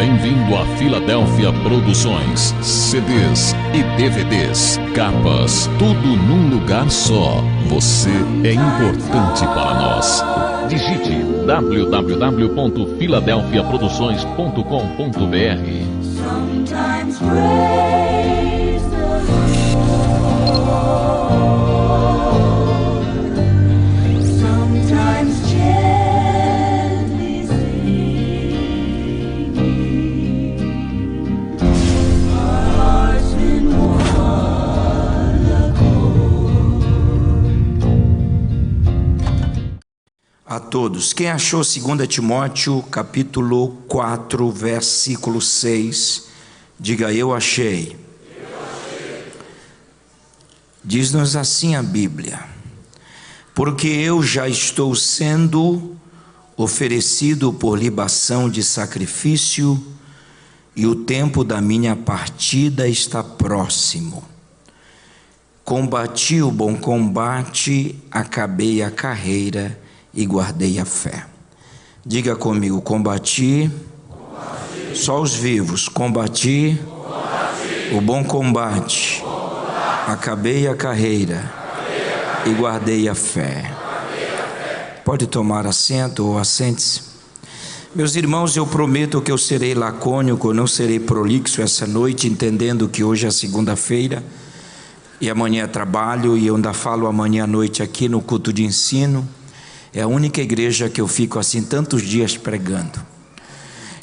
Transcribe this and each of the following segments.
Bem-vindo a Filadélfia Produções. CDs e DVDs, capas, tudo num lugar só. Você é importante para nós. Digite www.filadelfiaproduções.com.br. Sometimes praise the Lord. Sometimes gently singing. Our hearts in one accord. A todos, quem achou 2 Timóteo capítulo 4, versículo 6, diga: eu achei. Diz-nos assim a Bíblia: porque eu já estou sendo oferecido por libação de sacrifício, e o tempo da minha partida está próximo. Combati o bom combate, acabei a carreira e guardei a fé. Diga comigo: combati. Só os vivos. Combati o bom combate, acabei a carreira e guardei a fé. Pode tomar assento ou assente-se. Meus irmãos, eu prometo que eu serei lacônico, não serei prolixo essa noite, entendendo que hoje é segunda-feira e amanhã é trabalho, e eu ainda falo amanhã à noite aqui no culto de ensino. É a única igreja que eu fico assim tantos dias pregando.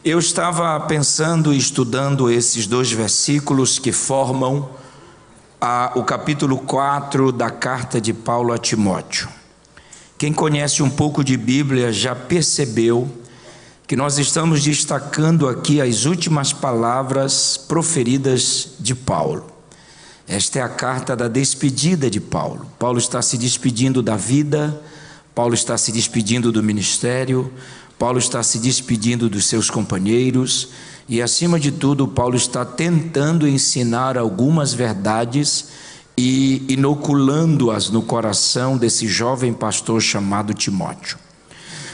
Eu estava pensando e estudando esses dois versículos que formam o capítulo 4 da carta de Paulo a Timóteo. Quem conhece um pouco de Bíblia já percebeu que nós estamos destacando aqui as últimas palavras proferidas de Paulo. Esta é a carta da despedida de Paulo. Paulo está se despedindo da vida, Paulo está se despedindo do ministério, Paulo está se despedindo dos seus companheiros e, acima de tudo, Paulo está tentando ensinar algumas verdades e inoculando-as no coração desse jovem pastor chamado Timóteo.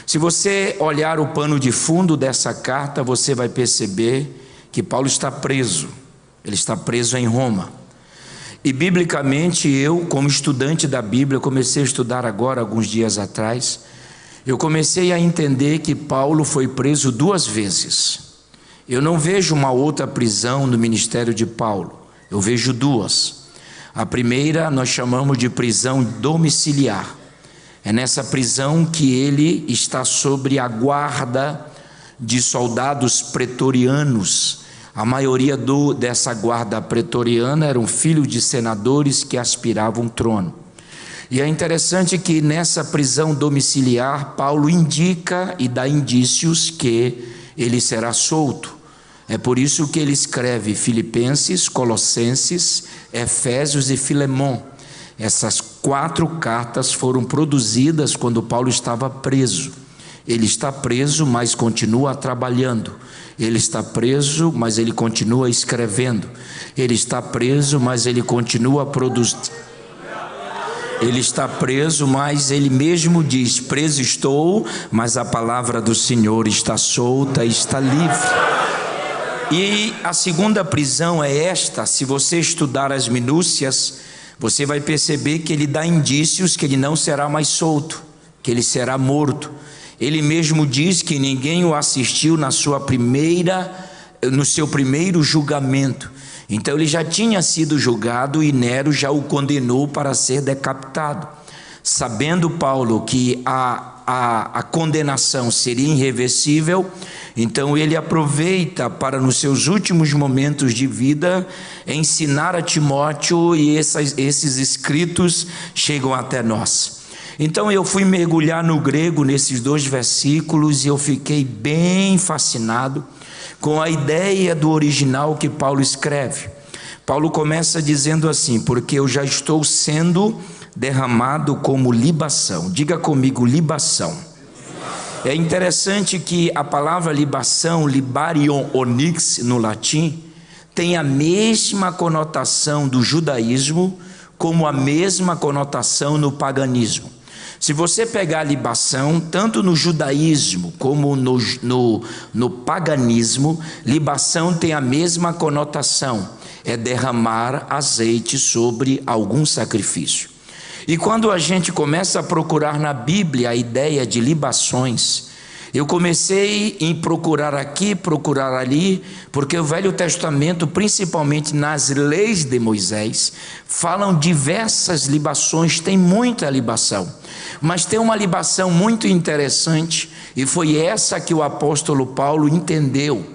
Se você olhar o pano de fundo dessa carta, você vai perceber que Paulo está preso. Ele está preso em Roma. E biblicamente, eu, como estudante da Bíblia, comecei a estudar agora, alguns dias atrás, eu comecei a entender que Paulo foi preso 2 vezes. Eu não vejo uma outra prisão no ministério de Paulo, eu vejo 2. A primeira nós chamamos de prisão domiciliar. É nessa prisão que ele está sob a guarda de soldados pretorianos. A maioria dessa guarda pretoriana eram filhos de senadores que aspiravam o trono. E é interessante que nessa prisão domiciliar, Paulo indica e dá indícios que ele será solto. É por isso que ele escreve Filipenses, Colossenses, Efésios e Filemão. Essas 4 cartas foram produzidas quando Paulo estava preso. Ele está preso, mas continua trabalhando. Ele está preso, mas ele continua escrevendo. Ele está preso, mas ele continua produzindo. Ele está preso, mas ele mesmo diz: preso estou, mas a palavra do Senhor está solta e está livre. E a segunda prisão é esta. Se você estudar as minúcias, você vai perceber que ele dá indícios que ele não será mais solto, que ele será morto. Ele mesmo diz que ninguém o assistiu no seu primeiro julgamento. Então ele já tinha sido julgado e Nero já o condenou para ser decapitado. Sabendo Paulo que a condenação seria irreversível, então ele aproveita para, nos seus últimos momentos de vida, ensinar a Timóteo, e esses escritos chegam até nós. Então eu fui mergulhar no grego nesses 2 versículos e eu fiquei bem fascinado com a ideia do original que Paulo escreve. Paulo começa dizendo assim: porque eu já estou sendo derramado como libação. Diga comigo: libação. É interessante que a palavra libação, libarion onyx no latim, tem a mesma conotação do judaísmo como a mesma conotação no paganismo. Se você pegar a libação, tanto no judaísmo como no paganismo, libação tem a mesma conotação, é derramar azeite sobre algum sacrifício. E quando a gente começa a procurar na Bíblia a ideia de libações, eu comecei em procurar aqui, procurar ali, porque o Velho Testamento, principalmente nas leis de Moisés, falam diversas libações, tem muita libação, mas tem uma libação muito interessante, e foi essa que o apóstolo Paulo entendeu.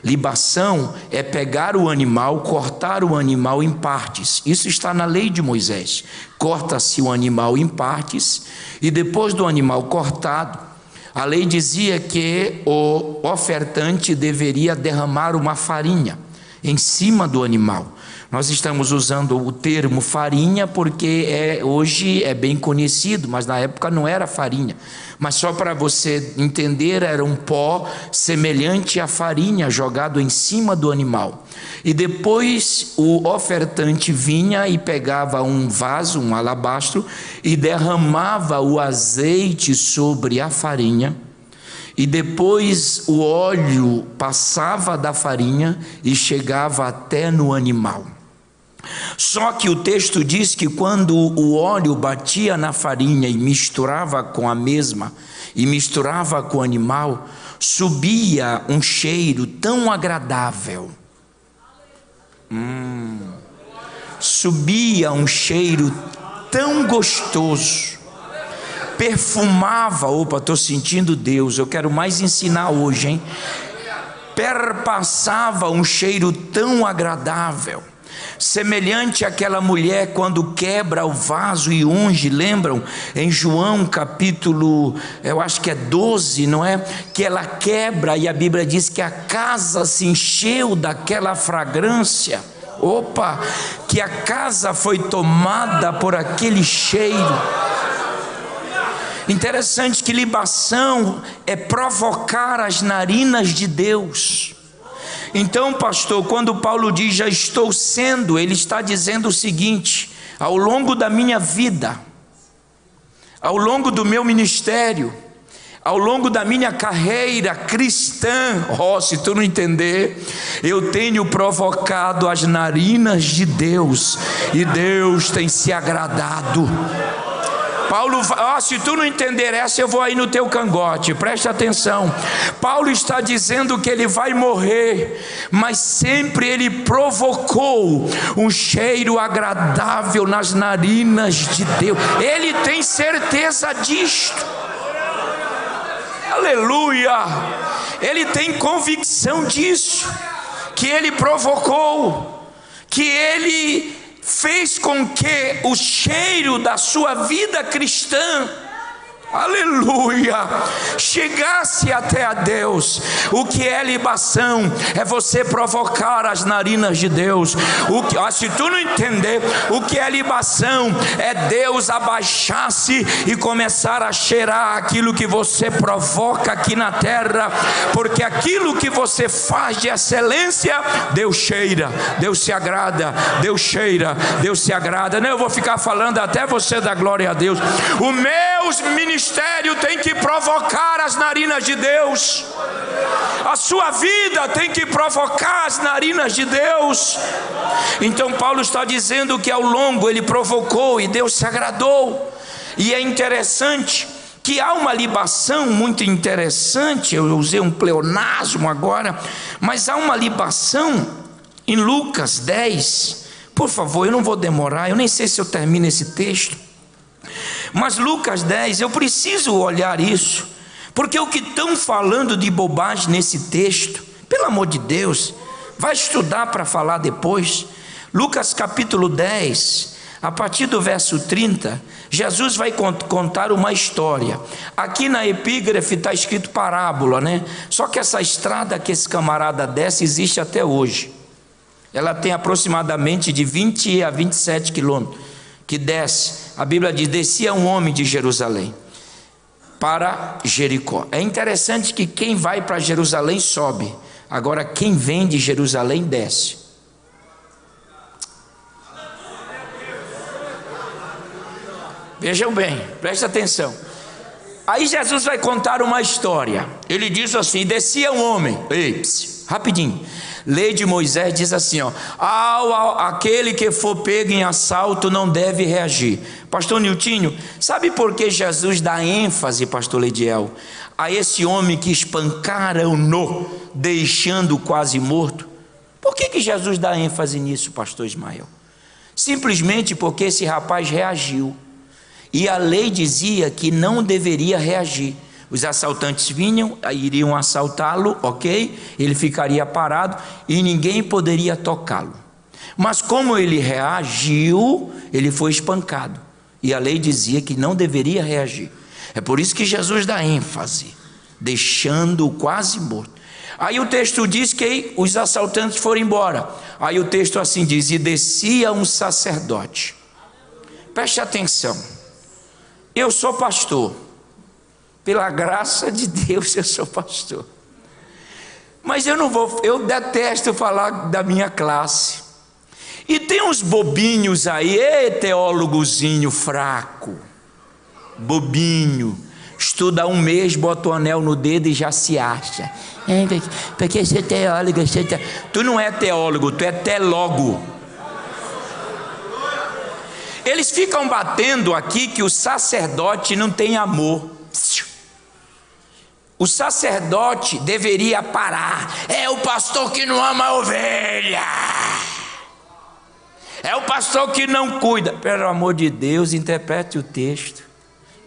Libação é pegar o animal, cortar o animal em partes. Isso está na lei de Moisés. Corta-se o animal em partes, e depois do animal cortado, a lei dizia que o ofertante deveria derramar uma farinha em cima do animal. Nós estamos usando o termo farinha porque hoje é bem conhecido, mas na época não era farinha. Mas só para você entender, era um pó semelhante à farinha jogado em cima do animal. E depois o ofertante vinha e pegava um vaso, um alabastro, e derramava o azeite sobre a farinha. E depois o óleo passava da farinha e chegava até no animal. Só que o texto diz que quando o óleo batia na farinha e misturava com a mesma, e misturava com o animal, subia um cheiro tão agradável. Subia um cheiro tão gostoso. Perfumava, estou sentindo Deus, eu quero mais ensinar hoje, hein? Perpassava um cheiro tão agradável, semelhante àquela mulher quando quebra o vaso e unge, lembram? Em João capítulo, eu acho que é 12, não é? Que ela quebra e a Bíblia diz que a casa se encheu daquela fragrância. Que a casa foi tomada por aquele cheiro. Interessante que libação é provocar as narinas de Deus. Então, pastor, quando Paulo diz já estou sendo, ele está dizendo o seguinte: ao longo da minha vida, ao longo do meu ministério, ao longo da minha carreira cristã, se tu não entender, eu tenho provocado as narinas de Deus, e Deus tem se agradado. Paulo, se tu não entender essa, eu vou aí no teu cangote, preste atenção. Paulo está dizendo que ele vai morrer, mas sempre ele provocou um cheiro agradável nas narinas de Deus. Ele tem certeza disto. Aleluia! Ele tem convicção disso, que ele provocou, que ele fez com que o cheiro da sua vida cristã, aleluia, chegasse até a Deus. O que é libação? É você provocar as narinas de Deus. Se tu não entender, o que é libação? É Deus abaixar-se e começar a cheirar aquilo que você provoca aqui na terra, porque aquilo que você faz de excelência, Deus cheira, Deus se agrada, Deus cheira, Deus se agrada. Não, eu vou ficar falando até você dar glória a Deus. O meu ministério tem que provocar as narinas de Deus. A sua vida tem que provocar as narinas de Deus. Então Paulo está dizendo que ao longo ele provocou e Deus se agradou. E é interessante que há uma libação muito interessante. Eu usei um pleonasmo agora, mas há uma libação em Lucas 10. Por favor, eu não vou demorar, eu nem sei se eu termino esse texto, mas Lucas 10, eu preciso olhar isso, porque o que estão falando de bobagem nesse texto, pelo amor de Deus, vai estudar para falar depois. Lucas capítulo 10, a partir do verso 30, Jesus vai contar uma história. Aqui na epígrafe está escrito parábola, né? Só que essa estrada que esse camarada desce existe até hoje. Ela tem aproximadamente de 20 a 27 quilômetros. Que desce, a Bíblia diz, descia um homem de Jerusalém para Jericó. É interessante que quem vai para Jerusalém sobe, agora quem vem de Jerusalém desce. Vejam bem, preste atenção. Aí Jesus vai contar uma história. Ele diz assim: descia um homem. Ei, rapidinho. Lei de Moisés diz assim, ó: aquele que for pego em assalto não deve reagir. Pastor Niltinho, sabe por que Jesus dá ênfase, pastor Lediel, a esse homem que espancaram-no, deixando quase morto? Por que Jesus dá ênfase nisso, pastor Ismael? Simplesmente porque esse rapaz reagiu. E a lei dizia que não deveria reagir. Os assaltantes vinham, iriam assaltá-lo, ok? Ele ficaria parado e ninguém poderia tocá-lo. Mas como ele reagiu, ele foi espancado. E a lei dizia que não deveria reagir. É por isso que Jesus dá ênfase, deixando-o quase morto. Aí o texto diz que os assaltantes foram embora. Aí o texto assim diz: e descia um sacerdote. Preste atenção. Eu sou pastor, pela graça de Deus eu sou pastor, mas eu detesto falar da minha classe, e tem uns bobinhos aí, teólogozinho fraco, bobinho, estuda um mês, bota o anel no dedo e já se acha, porque você é teólogo, tu não é teólogo, tu é teólogo. Eles ficam batendo aqui que o sacerdote não tem amor. O sacerdote deveria parar. É o pastor que não ama a ovelha, é o pastor que não cuida. Pelo amor de Deus, interprete o texto.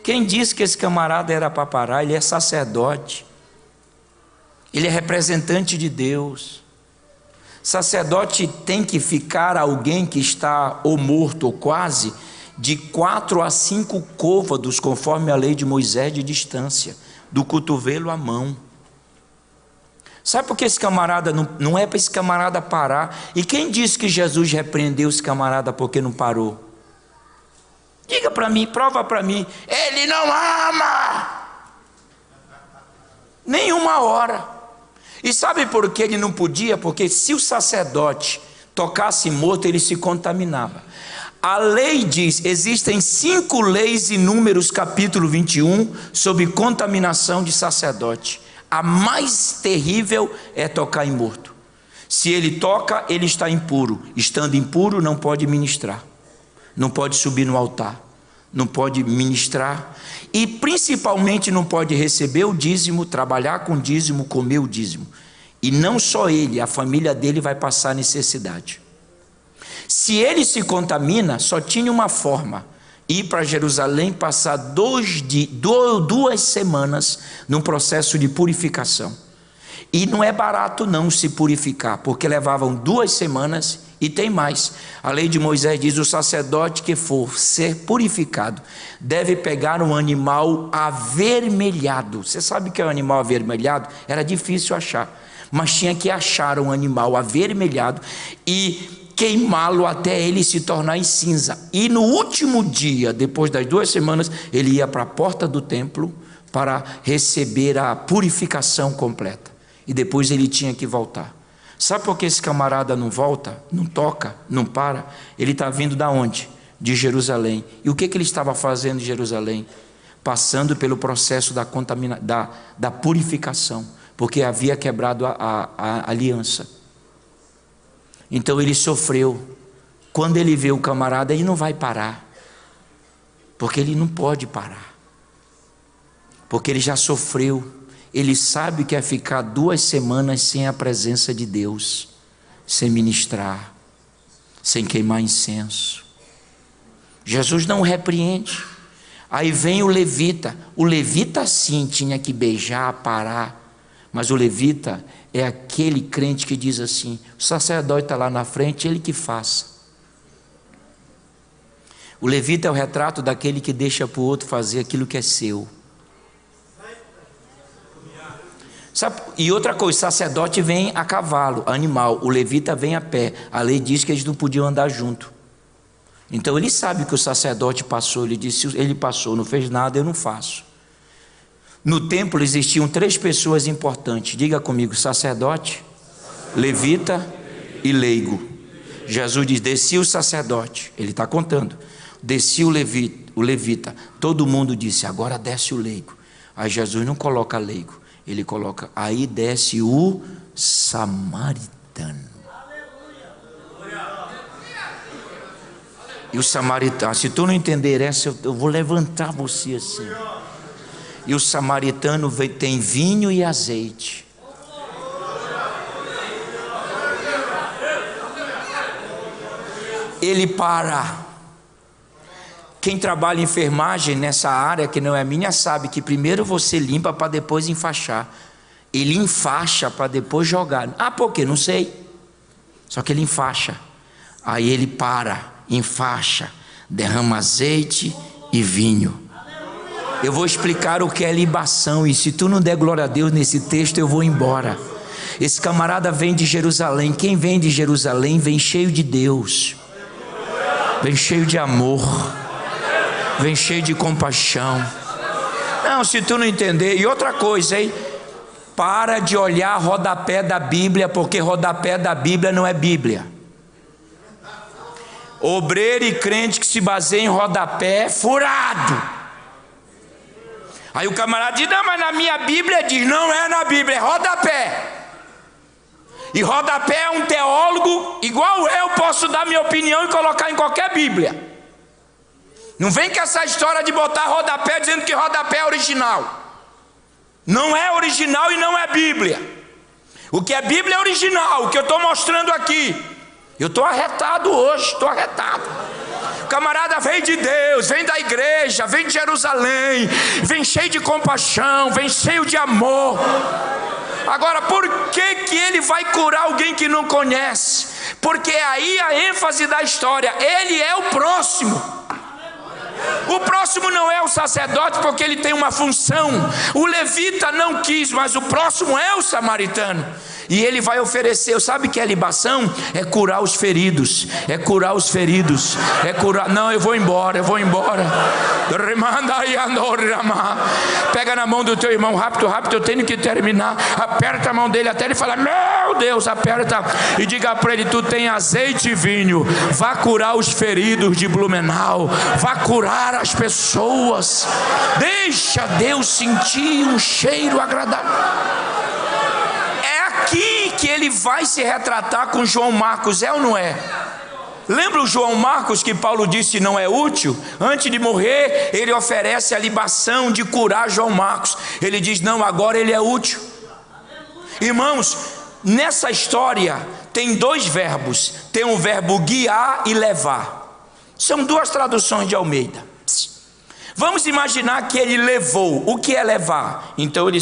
Quem disse que esse camarada era para parar? Ele é sacerdote, ele é representante de Deus. Sacerdote tem que ficar alguém que está ou morto ou quase de 4 a 5 côvados, conforme a lei de Moisés, de distância, do cotovelo à mão. Sabe por que esse camarada não é para esse camarada parar? E quem disse que Jesus repreendeu esse camarada porque não parou? Diga para mim, prova para mim. Ele não ama nenhuma hora. E sabe por que ele não podia? Porque se o sacerdote tocasse morto, ele se contaminava. A lei diz, existem 5 leis em Números capítulo 21 sobre contaminação de sacerdote. A mais terrível é tocar em morto. Se ele toca, ele está impuro. Estando impuro, não pode ministrar, não pode subir no altar, não pode ministrar e principalmente não pode receber o dízimo, trabalhar com dízimo, comer o dízimo. E não só ele, a família dele vai passar necessidade. Se ele se contamina, só tinha uma forma: ir para Jerusalém, passar 2 semanas num processo de purificação. E não é barato não se purificar, porque levavam 2 semanas. E tem mais, a lei de Moisés diz: o sacerdote que for ser purificado deve pegar um animal avermelhado. Você sabe o que é um animal avermelhado? Era difícil achar, mas tinha que achar um animal avermelhado e queimá-lo até ele se tornar em cinza. E no último dia, depois das 2 semanas, ele ia para a porta do templo para receber a purificação completa. E depois ele tinha que voltar. Sabe por que esse camarada não volta, não toca, não para? Ele está vindo da onde? De Jerusalém. E o que ele estava fazendo em Jerusalém? Passando pelo processo da purificação, porque havia quebrado a aliança. Então ele sofreu. Quando ele vê o camarada, ele não vai parar, porque ele não pode parar, porque ele já sofreu. Ele sabe que é ficar 2 semanas sem a presença de Deus, sem ministrar, sem queimar incenso. Jesus não repreende. Aí vem o levita. O levita sim tinha que beijar, parar. Mas o levita é aquele crente que diz assim: o sacerdote está lá na frente, ele que faça. O levita é o retrato daquele que deixa para o outro fazer aquilo que é seu. Sabe? E outra coisa, o sacerdote vem a cavalo, animal, o levita vem a pé. A lei diz que eles não podiam andar junto. Então ele sabe que o sacerdote passou, ele disse: ele passou, não fez nada, eu não faço. No templo existiam 3 pessoas importantes. Diga comigo: sacerdote, levita e leigo. Jesus diz: descia o sacerdote, ele está contando, descia o levita, o levita. Todo mundo disse: agora desce o leigo. Aí Jesus não coloca leigo, ele coloca: aí desce o samaritano. E o samaritano, se tu não entender essa, eu vou levantar você assim. E o samaritano tem vinho e azeite. Ele para. Quem trabalha em enfermagem nessa área que não é minha sabe que primeiro você limpa para depois enfaixar. Ele enfaixa para depois jogar. Ah, por quê? Não sei. Só que ele enfaixa. Aí ele para, enfaixa, derrama azeite e vinho. Eu vou explicar o que é libação, e se tu não der glória a Deus nesse texto, eu vou embora. Esse camarada vem de Jerusalém. Quem vem de Jerusalém vem cheio de Deus, vem cheio de amor, vem cheio de compaixão. Não, se tu não entender. E outra coisa, hein? Para de olhar rodapé da Bíblia, porque rodapé da Bíblia não é Bíblia. Obreiro e crente que se baseia em rodapé é furado. Aí o camarada diz: não, mas na minha Bíblia diz. Não é na Bíblia, é rodapé. E rodapé é um teólogo igual eu posso dar minha opinião e colocar em qualquer Bíblia. Não vem com essa história de botar rodapé dizendo que rodapé é original. Não é original e não é Bíblia. O que é Bíblia é original, o que eu estou mostrando aqui. Eu estou arretado hoje, estou arretado. O camarada vem de Deus, vem da igreja, vem de Jerusalém, vem cheio de compaixão, vem cheio de amor. Agora, por que que ele vai curar alguém que não conhece? Porque aí a ênfase da história, ele é o próximo. O próximo não é o sacerdote, porque ele tem uma função. O levita não quis, mas o próximo é o samaritano. E ele vai oferecer. Sabe o que é libação? É curar os feridos. É curar os feridos. É curar. Não, eu vou embora, eu vou embora. Pega na mão do teu irmão, rápido, rápido, eu tenho que terminar. Aperta a mão dele até ele falar: meu Deus, aperta. E diga para ele: tu tem azeite e vinho. Vá curar os feridos de Blumenau. Vá curar as pessoas. Deixa Deus sentir um cheiro agradável. Aqui que ele vai se retratar com João Marcos, é ou não é? Lembra o João Marcos que Paulo disse não é útil? Antes de morrer, ele oferece a libação de curar João Marcos. Ele diz: não, agora ele é útil. Irmãos, nessa história tem dois verbos. Tem o verbo guiar e levar. São duas traduções de Almeida. Vamos imaginar que ele levou. O que é levar? Então ele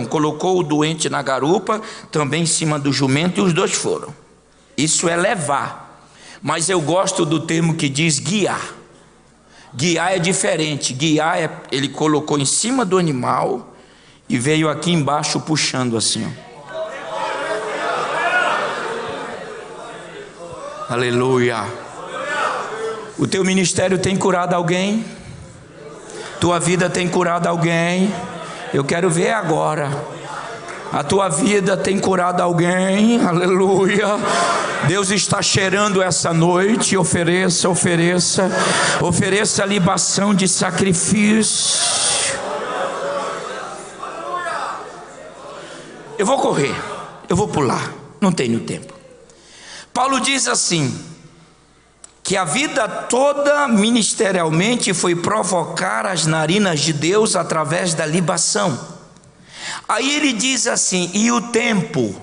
colocou o doente na garupa, também em cima do jumento, e os dois foram. Isso é levar. Mas eu gosto do termo que diz guiar. Guiar é diferente. Guiar é, ele colocou em cima do animal e veio aqui embaixo puxando assim, ó. Aleluia. O teu ministério tem curado alguém? Tua vida tem curado alguém? Eu quero ver agora. A tua vida tem curado alguém? Aleluia. Deus está cheirando essa noite. Ofereça, ofereça. Ofereça a libação de sacrifício. Eu vou correr, eu vou pular, não tenho tempo. Paulo diz assim: que a vida toda ministerialmente foi provocar as narinas de Deus através da libação. Aí ele diz assim: e o tempo,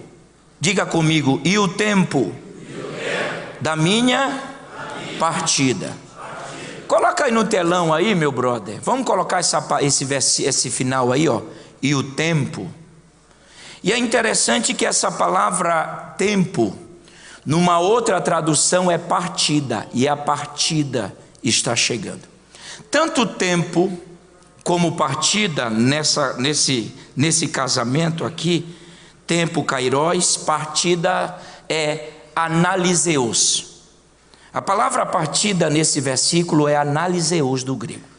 diga comigo, e o tempo da minha partida. Coloca aí no telão aí, meu brother. Vamos colocar esse final aí, ó. E o tempo. E é interessante que essa palavra tempo, numa outra tradução, é partida, e a partida está chegando. Tanto tempo como partida nesse casamento aqui, tempo kairos, partida é analiseus. A palavra partida nesse versículo é analiseus do grego.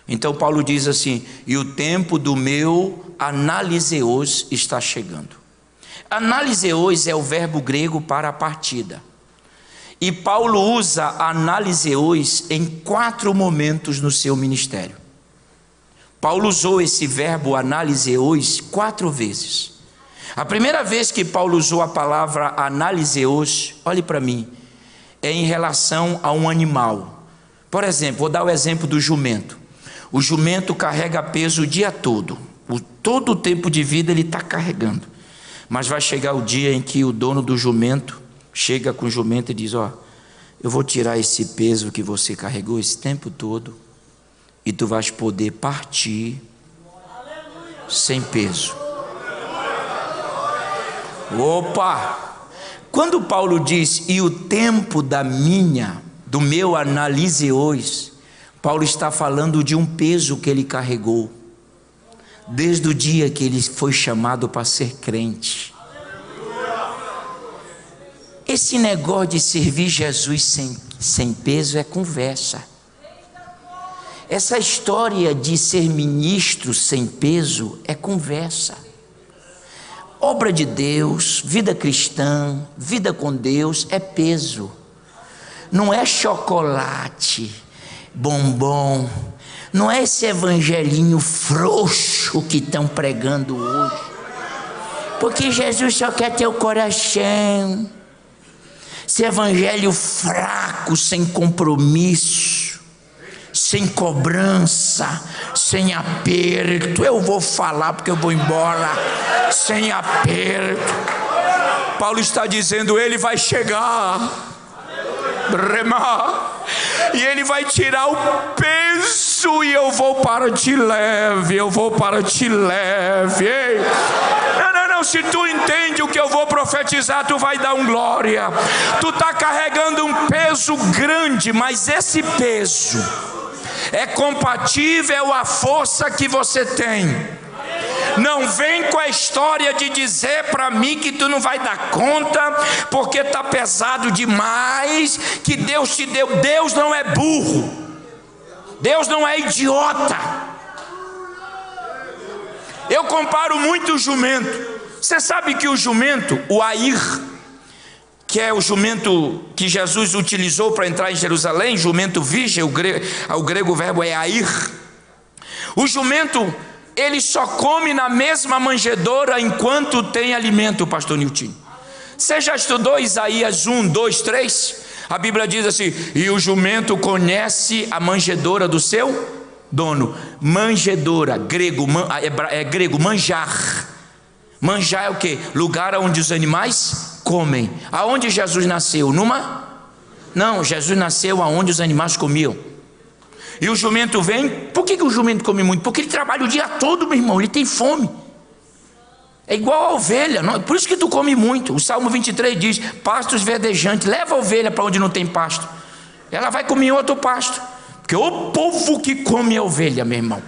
Então Paulo diz assim: e o tempo do meu analiseus está chegando. Analiseus é o verbo grego para a partida. E Paulo usa analiseos em 4 momentos no seu ministério. Paulo usou esse verbo analiseos 4 vezes. A primeira vez que Paulo usou a palavra analiseos, olhe para mim, é em relação a um animal. Por exemplo, vou dar o exemplo do jumento. O jumento carrega peso o dia todo. Todo o tempo de vida ele está carregando. Mas vai chegar o dia em que o dono do jumento chega com o jumento e diz: ó, eu vou tirar esse peso que você carregou esse tempo todo e tu vais poder partir sem peso. Opa! Quando Paulo diz, e o tempo do meu analiseos, Paulo está falando de um peso que ele carregou, desde o dia que ele foi chamado para ser crente. Esse negócio de servir Jesus sem peso é conversa. Essa história de ser ministro sem peso é conversa. Obra de Deus, vida cristã, vida com Deus é peso. Não é chocolate, bombom, não é esse evangelinho frouxo que estão pregando hoje. Porque Jesus só quer teu coração. Esse evangelho fraco, sem compromisso, sem cobrança, sem aperto. Eu vou falar porque eu vou embora. Sem aperto. Paulo está dizendo, ele vai chegar, remar, e ele vai tirar o peso, e eu vou para ti leve, eu vou para ti leve. Ei. Não, se tu entende o que eu vou profetizar, tu vai dar um glória. Tu está carregando um peso grande, mas esse peso é compatível à força que você tem. Não vem com a história de dizer para mim que tu não vai dar conta, porque está pesado demais, que Deus te deu. Deus não é burro, Deus não é idiota. Eu comparo muito o jumento. Você sabe que o jumento, o Air, que é o jumento que Jesus utilizou para entrar em Jerusalém, jumento virgem, o grego o verbo é Air. O jumento, ele só come na mesma manjedoura enquanto tem alimento, pastor Nilton. Você já estudou Isaías 1, 2, 3? A Bíblia diz assim, e o jumento conhece a manjedoura do seu dono. Manjedoura, grego, grego, manjar. Manjar é o que? Lugar onde os animais comem. Aonde Jesus nasceu? Não, Jesus nasceu aonde os animais comiam. E o jumento vem. Por que o jumento come muito? Porque ele trabalha o dia todo, meu irmão. Ele tem fome. É igual a ovelha. Por isso que tu come muito. O Salmo 23 diz, pastos verdejantes. Leva a ovelha para onde não tem pasto. Ela vai comer outro pasto. Porque o povo que come a ovelha, meu irmão.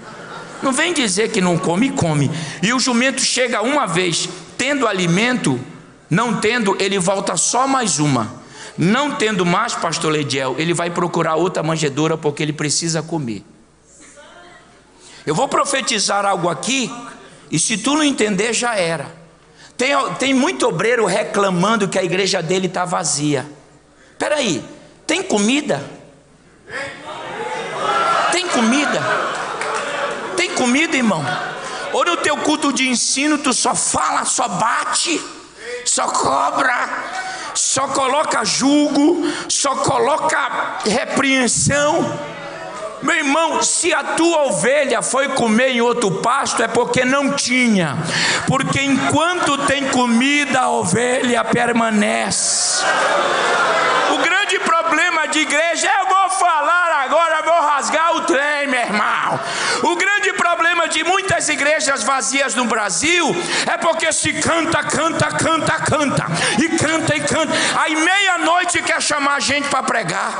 Não vem dizer que não come, come. E o jumento chega uma vez, tendo alimento, não tendo, ele volta só mais uma. Não tendo mais, pastor Lediel, ele vai procurar outra manjedoura porque ele precisa comer. Eu vou profetizar algo aqui, e se tu não entender, já era. Tem muito obreiro reclamando que a igreja dele está vazia. Espera aí, tem comida? Tem comida? Tem comida, irmão? Ou no teu culto de ensino tu só fala, só bate, só cobra, só coloca julgo, só coloca repreensão? Meu irmão, se a tua ovelha foi comer em outro pasto, é porque não tinha. Porque enquanto tem comida, a ovelha permanece. O grande problema de igreja, eu vou falar agora, vou rasgar o trem, meu irmão. O grande problema de muitas igrejas vazias no Brasil é porque se canta. E canta. Aí meia-noite quer chamar a gente para pregar.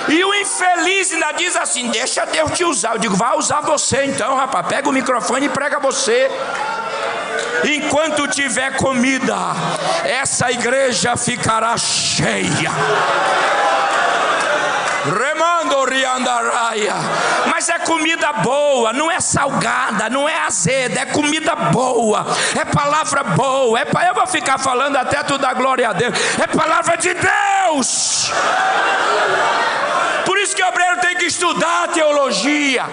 E o infeliz ainda diz assim, deixa Deus te usar. Eu digo, vai usar você então, rapaz. Pega o microfone e prega você. Enquanto tiver comida, essa igreja ficará cheia. Remando, Mas é comida boa, não é salgada, não é azeda, é comida boa, é palavra boa, eu vou ficar falando até tu dar glória a Deus, é palavra de Deus. Por isso que o obreiro tem que estudar teologia.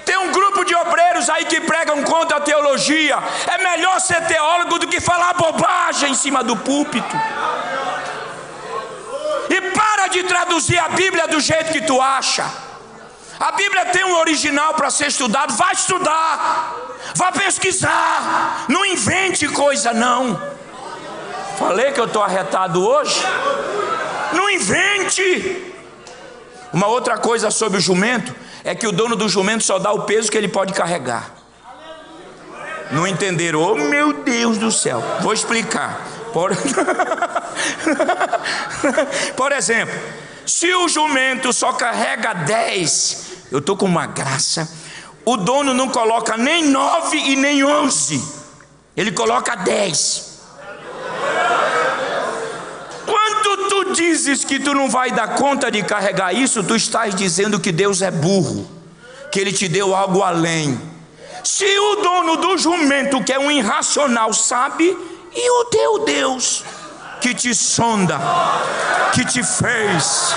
Tem um grupo de obreiros aí que pregam contra a teologia. É melhor ser teólogo do que falar bobagem em cima do púlpito. E para de traduzir a Bíblia do jeito que tu acha. A Bíblia tem um original para ser estudado. Vai estudar, vai pesquisar. Não invente coisa não. Falei que eu estou arretado hoje. Não invente. Uma outra coisa sobre o jumento é que o dono do jumento só dá o peso que ele pode carregar. Não entenderam? Oh, meu Deus do céu. Vou explicar. Por exemplo, se o jumento só carrega 10, eu estou com uma graça, o dono não coloca nem 9 e nem 11, ele coloca 10. Quando tu dizes que tu não vai dar conta de carregar isso, tu estás dizendo que Deus é burro, que Ele te deu algo além. Se o dono do jumento, que é um irracional, sabe, e o teu Deus, que te sonda, que te fez.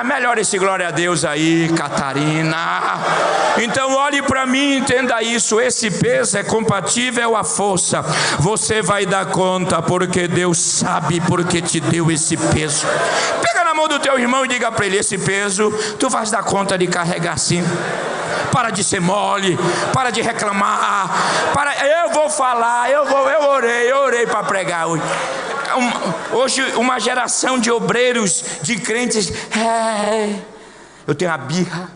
Melhor esse glória a Deus aí, Catarina. Então olhe para mim, entenda isso. Esse peso é compatível à força. Você vai dar conta, porque Deus sabe porque te deu esse peso. Pega na mão do teu irmão e diga para ele: esse peso tu vais dar conta de carregar sim. Para de ser mole, para de reclamar, eu vou falar, eu orei para pregar hoje. Hoje uma geração de obreiros, de crentes, eu tenho a birra,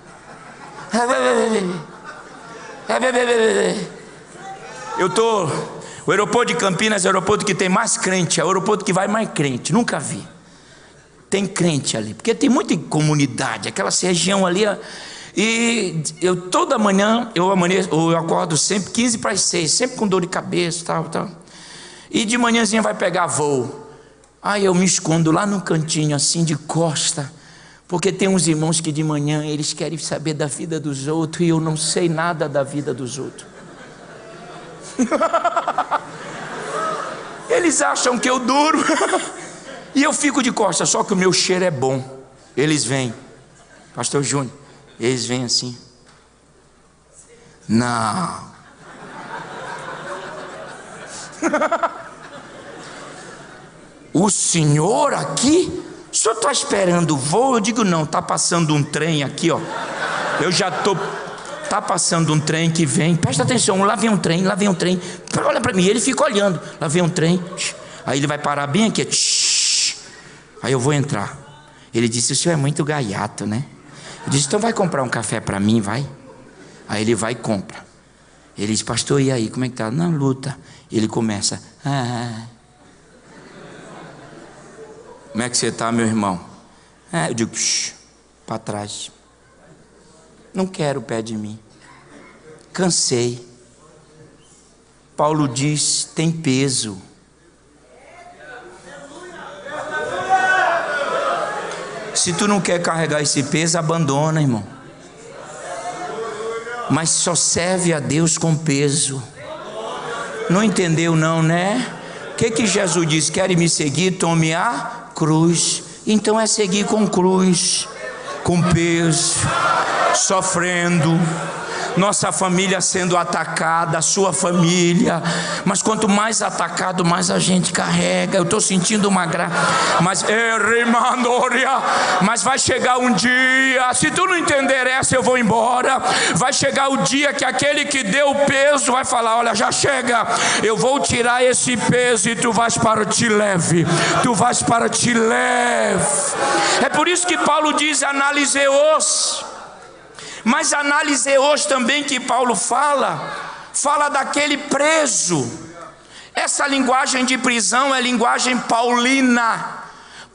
o aeroporto de Campinas é o aeroporto que tem mais crente, é o aeroporto que vai mais crente, nunca vi. Tem crente ali, porque tem muita comunidade, aquela região ali. E eu toda manhã, eu acordo sempre 15 para as 6, sempre com dor de cabeça, tal. E de manhãzinha vai pegar voo. Aí eu me escondo lá no cantinho assim de costa, porque tem uns irmãos que de manhã eles querem saber da vida dos outros e eu não sei nada da vida dos outros. Eles acham que eu durmo e eu fico de costa, só que o meu cheiro é bom. Eles vêm, Pastor Júnior, eles vêm assim. Não. O senhor aqui? O senhor está esperando o voo? Eu digo não, está passando um trem aqui, ó. Eu já estou. Está passando um trem que vem. Presta atenção, lá vem um trem, lá vem um trem. Olha para mim, ele fica olhando. Lá vem um trem. Aí ele vai parar bem aqui. Aí eu vou entrar. Ele disse: o senhor é muito gaiato, né? Eu disse: então vai comprar um café para mim, vai. Aí ele vai e compra. Ele diz: pastor, e aí, como é que tá? Na luta. Ele começa: como é que você está, meu irmão? Eu digo: para trás. Não quero o pé de mim. Cansei. Paulo diz: tem peso. Se tu não quer carregar esse peso, abandona, irmão. Mas só serve a Deus com peso. Não entendeu não, né? O que Jesus diz? Quer me seguir? Tome a cruz. Então é seguir com cruz, com peso, sofrendo, nossa família sendo atacada, a sua família. Mas quanto mais atacado, mais a gente carrega. Eu estou sentindo uma graça. Mas vai chegar um dia, se tu não entender essa, eu vou embora. Vai chegar o dia que aquele que deu o peso vai falar: olha, já chega, eu vou tirar esse peso e tu vais para ti leve. Tu vais para ti leve. É por isso que Paulo diz: analisei-os. Mas analisei-os também que Paulo fala daquele preso. Essa linguagem de prisão é linguagem paulina.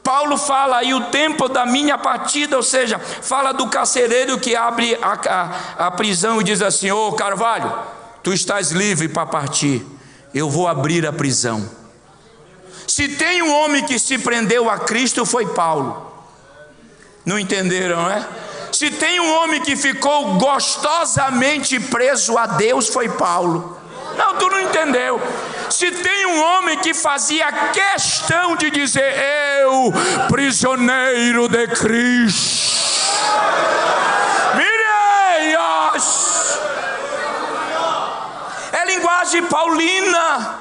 Paulo fala aí o tempo da minha partida, ou seja, fala do carcereiro que abre a prisão e diz assim: ô Carvalho, tu estás livre para partir, eu vou abrir a prisão. Se tem um homem que se prendeu a Cristo, foi Paulo. Não entenderam, né? Se tem um homem que ficou gostosamente preso a Deus, foi Paulo. Não, tu não entendeu. Se tem um homem que fazia questão de dizer: eu, prisioneiro de Cristo, Mireias, é linguagem paulina.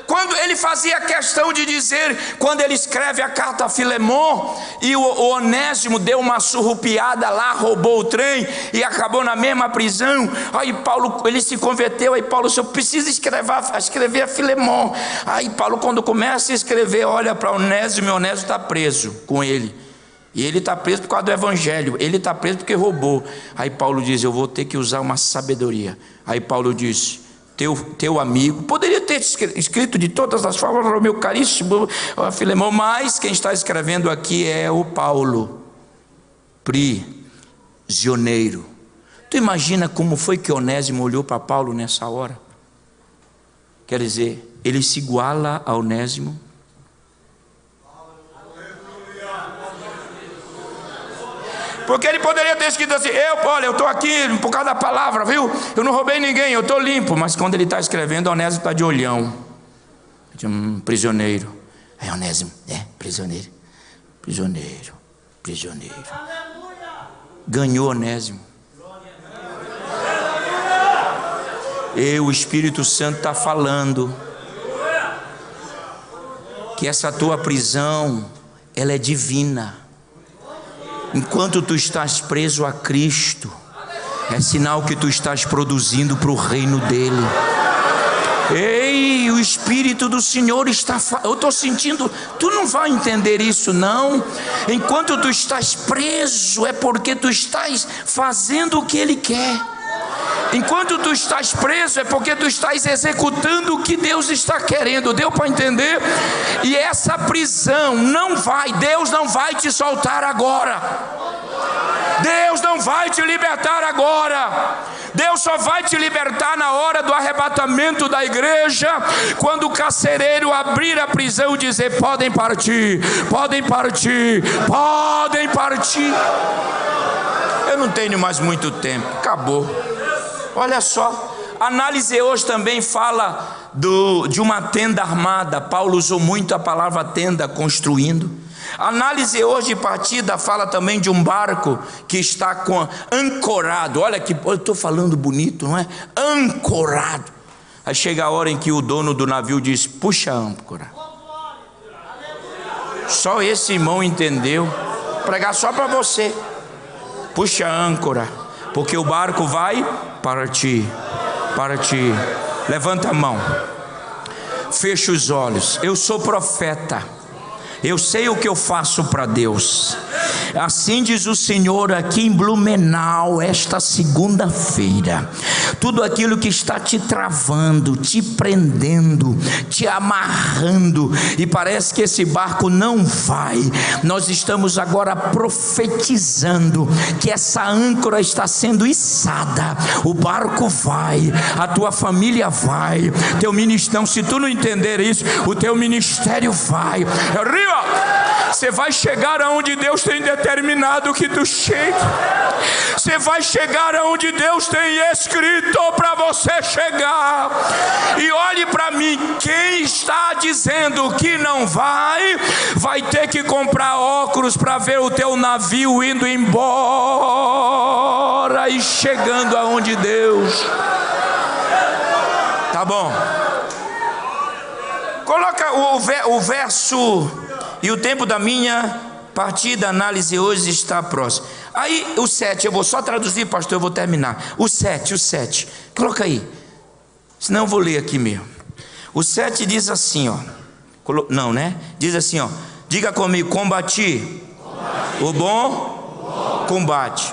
Quando ele fazia questão de dizer, quando ele escreve a carta a Filemon, e o Onésimo deu uma surrupiada lá, roubou o trem e acabou na mesma prisão. Aí Paulo, ele se converteu, aí Paulo disse: eu preciso escrever a Filemon. Aí Paulo, quando começa a escrever, olha para Onésimo, e Onésimo está preso com ele. E ele está preso por causa do evangelho, ele está preso porque roubou. Aí Paulo diz: eu vou ter que usar uma sabedoria. Aí Paulo disse: teu amigo, poderia ter escrito de todas as formas, meu caríssimo Filemão, mas quem está escrevendo aqui é o Paulo, prisioneiro. Tu imagina como foi que Onésimo olhou para Paulo nessa hora? Quer dizer, ele se iguala a Onésimo. Porque ele poderia ter escrito assim: olha, eu estou aqui por causa da palavra, viu? Eu não roubei ninguém, eu estou limpo. Mas quando ele está escrevendo, Onésimo está de olhão. Prisioneiro. Aí Onésimo: prisioneiro. Prisioneiro. Prisioneiro. Ganhou Onésimo. O Espírito Santo está falando que essa tua prisão, ela é divina. Enquanto tu estás preso a Cristo, é sinal que tu estás produzindo para o reino dele. Ei, o Espírito do Senhor está eu estou sentindo, tu não vai entender isso não. Enquanto tu estás preso, é porque tu estás fazendo o que ele quer. Enquanto tu estás preso, é porque tu estás executando o que Deus está querendo. Deu para entender? E essa prisão Deus não vai te soltar agora. Deus não vai te libertar agora. Deus só vai te libertar na hora do arrebatamento da igreja, quando o carcereiro abrir a prisão e dizer: podem partir, podem partir, podem partir. Eu não tenho mais muito tempo, acabou. Olha só, a análise hoje também fala de uma tenda armada. Paulo usou muito a palavra tenda, construindo. A análise hoje de partida fala também de um barco que está ancorado. Olha que eu estou falando bonito, não é? Ancorado. Aí chega a hora em que o dono do navio diz: puxa a âncora. Só esse irmão entendeu. Vou pregar só para você. Puxa a âncora, porque o barco vai partir. Partir. Levanta a mão. Fecha os olhos. Eu sou profeta. Eu sei o que eu faço para Deus. Assim diz o Senhor aqui em Blumenau, esta segunda-feira. Tudo aquilo que está te travando, te prendendo, te amarrando, e parece que esse barco não vai, nós estamos agora profetizando que essa âncora está sendo içada. O barco vai, a tua família vai, teu ministério, se tu não entender isso, o teu ministério vai. Você vai chegar aonde Deus tem determinado que tu chegue. Você vai chegar aonde Deus tem escrito para você chegar. E olhe para mim, quem está dizendo que não vai ter que comprar óculos para ver o teu navio indo embora e chegando aonde Deus. Tá bom. Coloca o verso. E o tempo da minha partida, análise hoje está próximo. Aí o 7, eu vou só traduzir, pastor, eu vou terminar. O 7, coloca aí. Senão eu vou ler aqui mesmo. O 7 diz assim, ó. Não, né? Diz assim, ó. Diga comigo: combati o bom combate.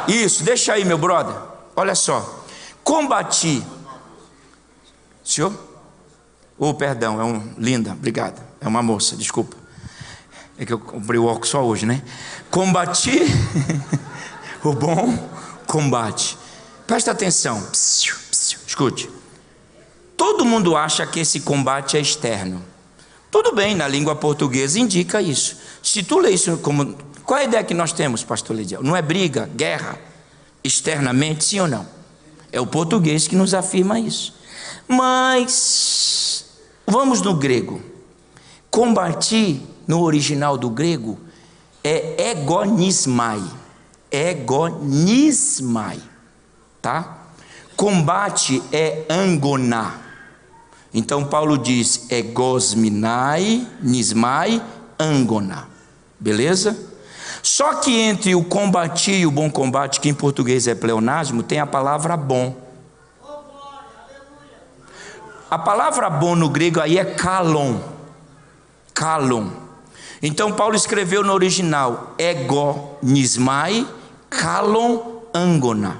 Isso, deixa aí, meu brother. Olha só. Combati. Senhor? Perdão, linda, obrigado. É uma moça, desculpa. É que eu comprei o óculos só hoje, né? Combati o bom combate. Presta atenção. Escute. Todo mundo acha que esse combate é externo. Tudo bem, na língua portuguesa indica isso. Se tu lê isso Qual é a ideia que nós temos, pastor Lidiel? Não é briga, guerra, externamente, sim ou não? É o português que nos afirma isso. Mas, vamos no grego. Combati, no original do grego, é egonismai. Egonismai, tá? Combate é angoná. Então Paulo diz egosminai, nismai, angoná. Beleza? Só que entre o combati e o bom combate, que em português é pleonasmo, tem a palavra bom. A palavra bom no grego aí é kalon. Kalon. Então Paulo escreveu no original egonismai, kalon, angona.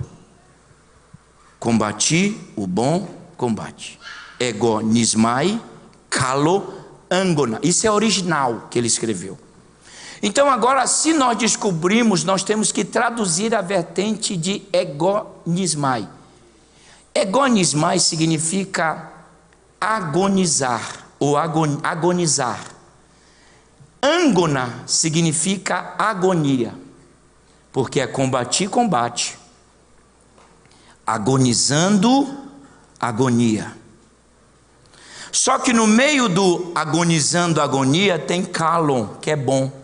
Combati o bom combate. Egonismai, kalo, angona. Isso é original que ele escreveu. Então agora, se nós descobrimos, nós temos que traduzir a vertente de egonismai. Egonismai significa agonizar ou agonizar. Angona significa agonia, porque é combate, agonizando, agonia. Só que no meio do agonizando, agonia, tem kalon, que é bom.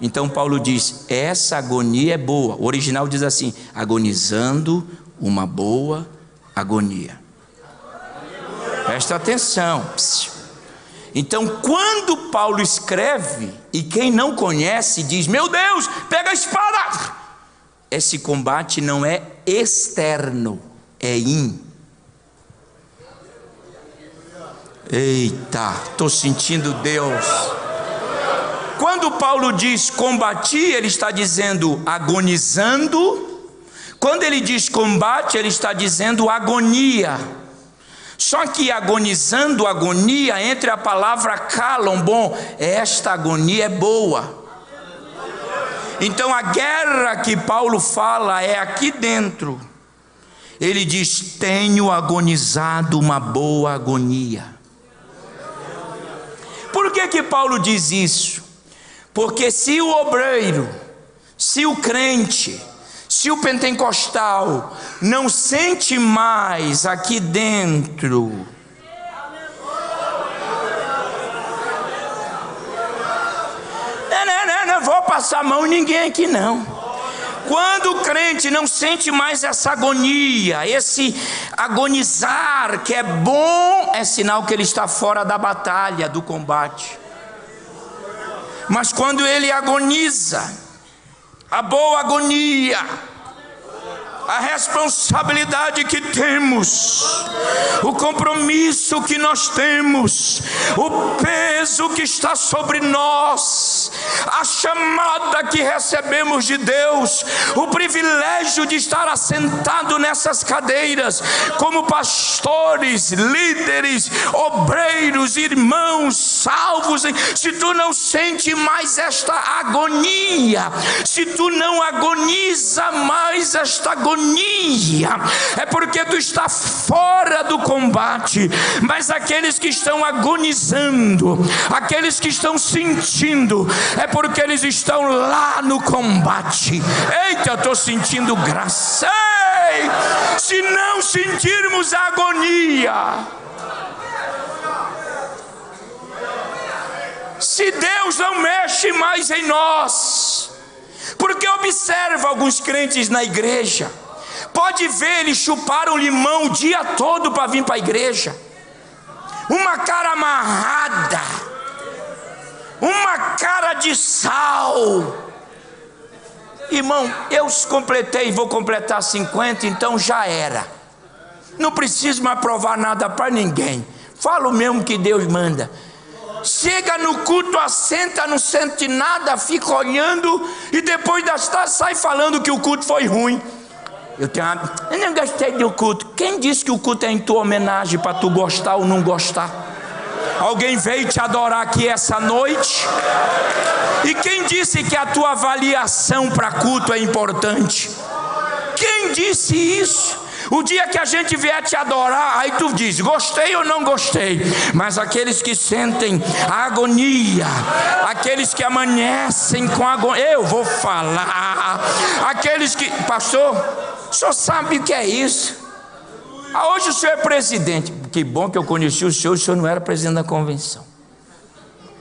Então Paulo diz, essa agonia é boa. O original diz assim, agonizando uma boa agonia. Presta atenção. Então quando Paulo escreve, e quem não conhece diz, meu Deus, pega a espada. Esse combate não é externo, é Eita, estou sentindo Deus. Quando Paulo diz combati, ele está dizendo agonizando. Quando ele diz combate, ele está dizendo agonia. Só que agonizando, agonia, entre a palavra kalon, bom, esta agonia é boa. Então a guerra que Paulo fala é aqui dentro. Ele diz, tenho agonizado uma boa agonia. Por que Paulo diz isso? Porque se o obreiro, se o crente, se o pentecostal não sente mais aqui dentro não vou passar a mão em ninguém aqui não. Quando o crente não sente mais essa agonia, esse agonizar que é bom, é sinal que ele está fora da batalha, do combate. Mas quando ele agoniza, a boa agonia, a responsabilidade que temos, o compromisso que nós temos, o peso que está sobre nós, a chamada que recebemos de Deus, o privilégio de estar assentado nessas cadeiras, como pastores, líderes, obreiros, irmãos, salvos. Se tu não sente mais esta agonia, se tu não agoniza mais esta agonia, é porque tu está fora do combate. Mas aqueles que estão agonizando, aqueles que estão sentindo, é porque eles estão lá no combate. Eita, eu estou sentindo graça. Ei, se não sentirmos a agonia, se Deus não mexe mais em nós, porque observa alguns crentes na igreja, pode ver, eles chuparam limão o dia todo para vir para a igreja, uma cara amarrada, uma cara de sal. Irmão, eu completei, vou completar 50, então já era, não preciso mais provar nada para ninguém, falo mesmo que Deus manda. Chega no culto, assenta, não sente nada, fica olhando e depois das tardes sai falando que o culto foi ruim. Eu não gostei do culto. Quem disse que o culto é em tua homenagem para tu gostar ou não gostar? Alguém veio te adorar aqui essa noite? E quem disse que a tua avaliação para culto é importante? Quem disse isso? O dia que a gente vier te adorar, aí tu diz, gostei ou não gostei. Mas aqueles que sentem a agonia, aqueles que amanhecem com agonia, eu vou falar. Aqueles que, pastor, o senhor sabe o que é isso? Hoje o senhor é presidente. Que bom que eu conheci o senhor não era presidente da convenção.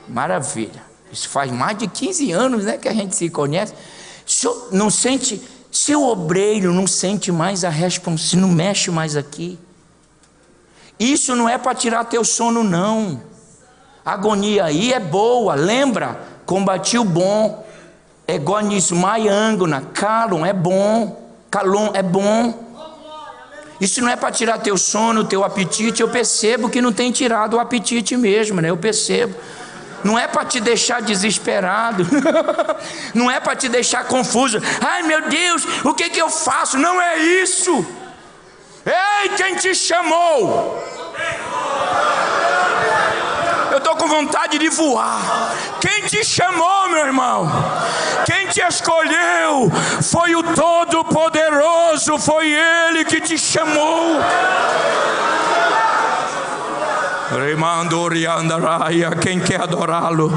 Maravilha. Isso faz mais de 15 anos, né, que a gente se conhece. O senhor não sente, seu obreiro não sente mais a responsabilidade, não mexe mais aqui. Isso não é para tirar teu sono, não. A agonia aí é boa, lembra? Combati o bom. Egonismai anguna, calum é bom. Calum é bom. Isso não é para tirar teu sono, teu apetite. Eu percebo que não tem tirado o apetite mesmo, né? Eu percebo. Não é para te deixar desesperado. Não é para te deixar confuso. Ai meu Deus, o que eu faço? Não é isso. Ei, quem te chamou? Eu estou com vontade de voar. Quem te chamou, meu irmão? Quem te escolheu? Foi o Todo-Poderoso. Foi Ele que te chamou. Quem quer adorá-lo?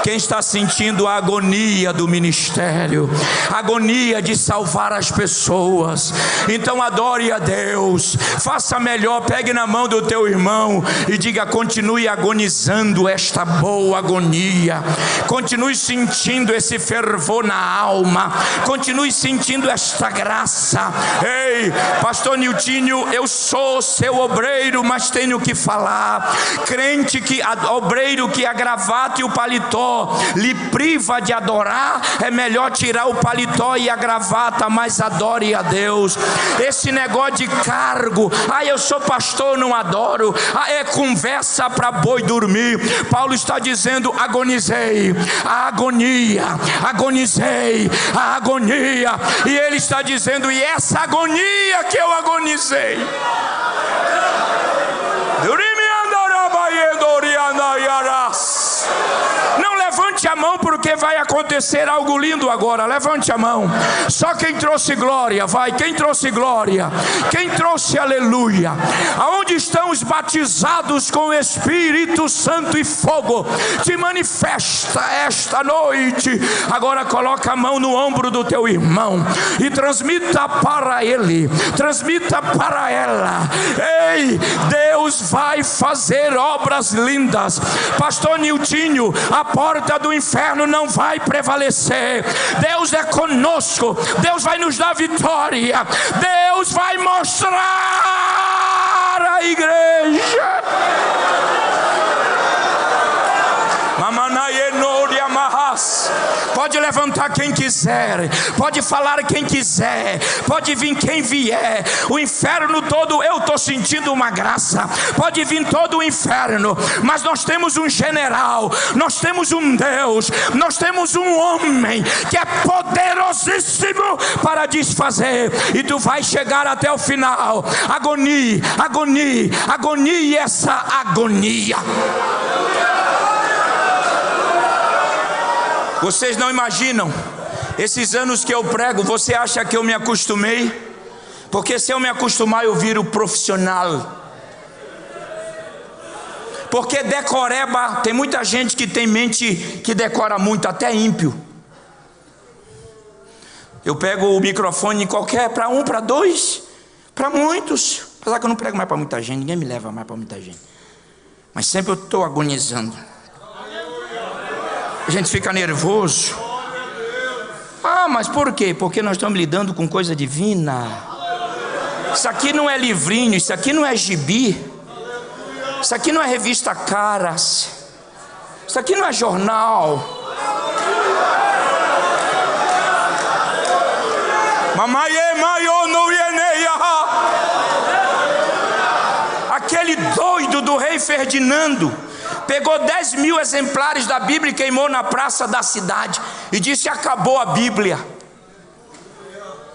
Quem está sentindo a agonia do ministério, a agonia de salvar as pessoas, então adore a Deus, faça melhor, pegue na mão do teu irmão e diga, continue agonizando esta boa agonia, continue sentindo esse fervor na alma, continue sentindo esta graça. Ei, pastor Niltinho, eu sou seu obreiro, mas tenho que falar. Crente que, obreiro que a gravata e o paletó lhe priva de adorar, é melhor tirar o paletó e a gravata, mas adore a Deus. Esse negócio de cargo, eu sou pastor, não adoro, é conversa para boi dormir. Paulo está dizendo, agonizei a agonia, agonizei a agonia, e ele está dizendo, e essa agonia que eu agonizei, não levante a mão porque vai acontecer algo lindo agora. Levante a mão. Só quem trouxe glória, vai. Quem trouxe glória? Quem trouxe aleluia? Aonde estão os batizados com o Espírito Santo e fogo? Te manifesta esta noite. Agora coloca a mão no ombro do teu irmão e transmita para ele, transmita para ela. Ei, Deus vai fazer obras lindas. Pastor Niltinho, a porta do inferno não vai prevalecer. Deus é conosco. Deus vai nos dar vitória. Deus vai mostrar a igreja. Pode levantar quem quiser, pode falar quem quiser, pode vir quem vier. O inferno todo, eu estou sentindo uma graça. Pode vir todo o inferno, mas nós temos um general, nós temos um Deus, nós temos um homem que é poderosíssimo para desfazer. E tu vai chegar até o final. Agonia, agonia, agonia, e essa agonia. Vocês não imaginam, esses anos que eu prego, você acha que eu me acostumei? Porque se eu me acostumar, eu viro profissional. Porque decoreba, tem muita gente que tem mente que decora muito, até ímpio. Eu pego o microfone qualquer, para um, para dois, para muitos. Apesar que eu não prego mais para muita gente, ninguém me leva mais para muita gente. Mas sempre eu estou agonizando. A gente fica nervoso. Mas por quê? Porque nós estamos lidando com coisa divina. Isso aqui não é livrinho, isso aqui não é gibi, isso aqui não é revista Caras, isso aqui não é jornal. Aquele doido do rei Ferdinando pegou 10.000 exemplares da Bíblia e queimou na praça da cidade e disse: acabou a Bíblia.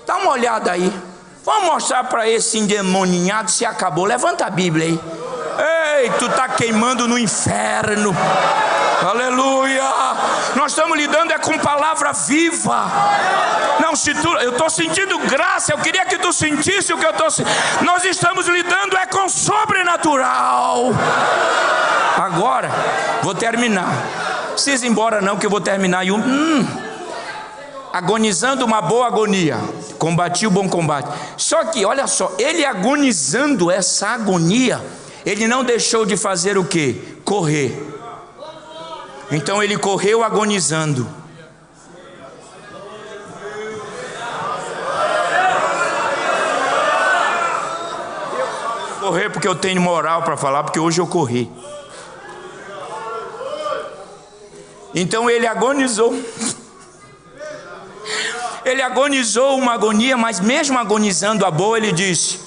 Dá uma olhada aí, vamos mostrar para esse endemoninhado se acabou. Levanta a Bíblia aí. Ei, tu está queimando no inferno. Aleluia. Nós estamos lidando com palavra viva. Não, se tu, eu estou sentindo graça, eu queria que tu sentisse o que eu estou sentindo. Nós estamos lidando com sobrenatural. Agora, vou terminar. Não precisa ir embora não, que eu vou terminar em agonizando uma boa agonia, combati o bom combate. Só que, olha só, ele agonizando essa agonia, ele não deixou de fazer o quê? Correr. Então ele correu agonizando. Correr porque eu tenho moral para falar, porque hoje eu corri. Então ele agonizou. Ele agonizou uma agonia, mas mesmo agonizando a boa, ele disse: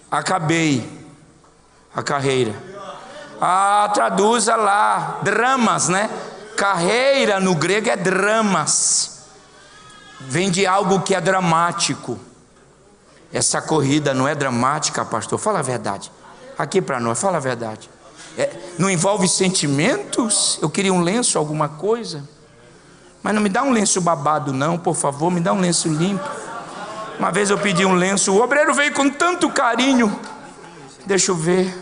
acabei a carreira. Traduza lá, dramas, né? Carreira no grego é dramas. Vem de algo que é dramático. Essa corrida não é dramática, pastor? Fala a verdade. Aqui para nós, fala a verdade. Não envolve sentimentos? Eu queria um lenço, alguma coisa. Mas não me dá um lenço babado não, por favor, me dá um lenço limpo. Uma vez eu pedi um lenço, o obreiro veio com tanto carinho. Deixa eu ver.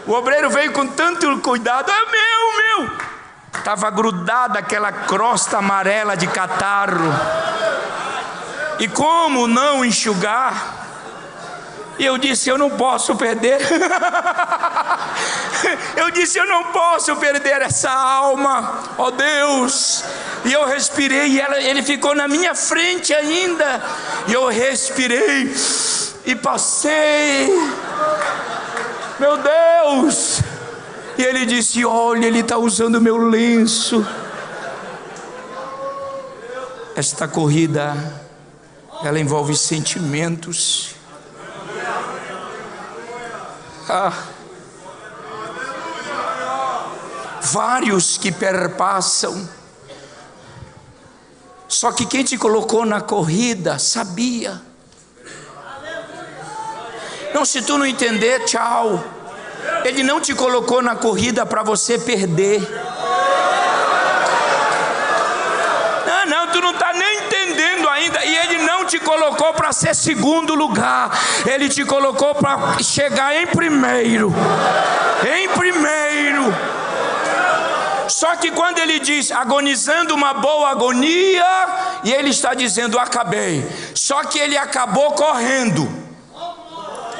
O obreiro veio com tanto cuidado. É meu. Estava grudada aquela crosta amarela de catarro. E como não enxugar? E eu disse: eu não posso perder. Eu disse: eu não posso perder essa alma, ó Deus. E eu respirei, e ele ficou na minha frente ainda. E eu respirei e passei. Meu Deus. E ele disse: olha, ele está usando meu lenço. Esta corrida, ela envolve sentimentos. Vários que perpassam. Só que quem te colocou na corrida sabia. Não, se tu não entender, tchau. Ele não te colocou na corrida para você perder. Não, tu não está nem entendendo ainda. E ele não te colocou para ser segundo lugar. Ele te colocou para chegar em primeiro. Em primeiro. Só que quando ele diz agonizando uma boa agonia, e ele está dizendo acabei. Só que ele acabou correndo.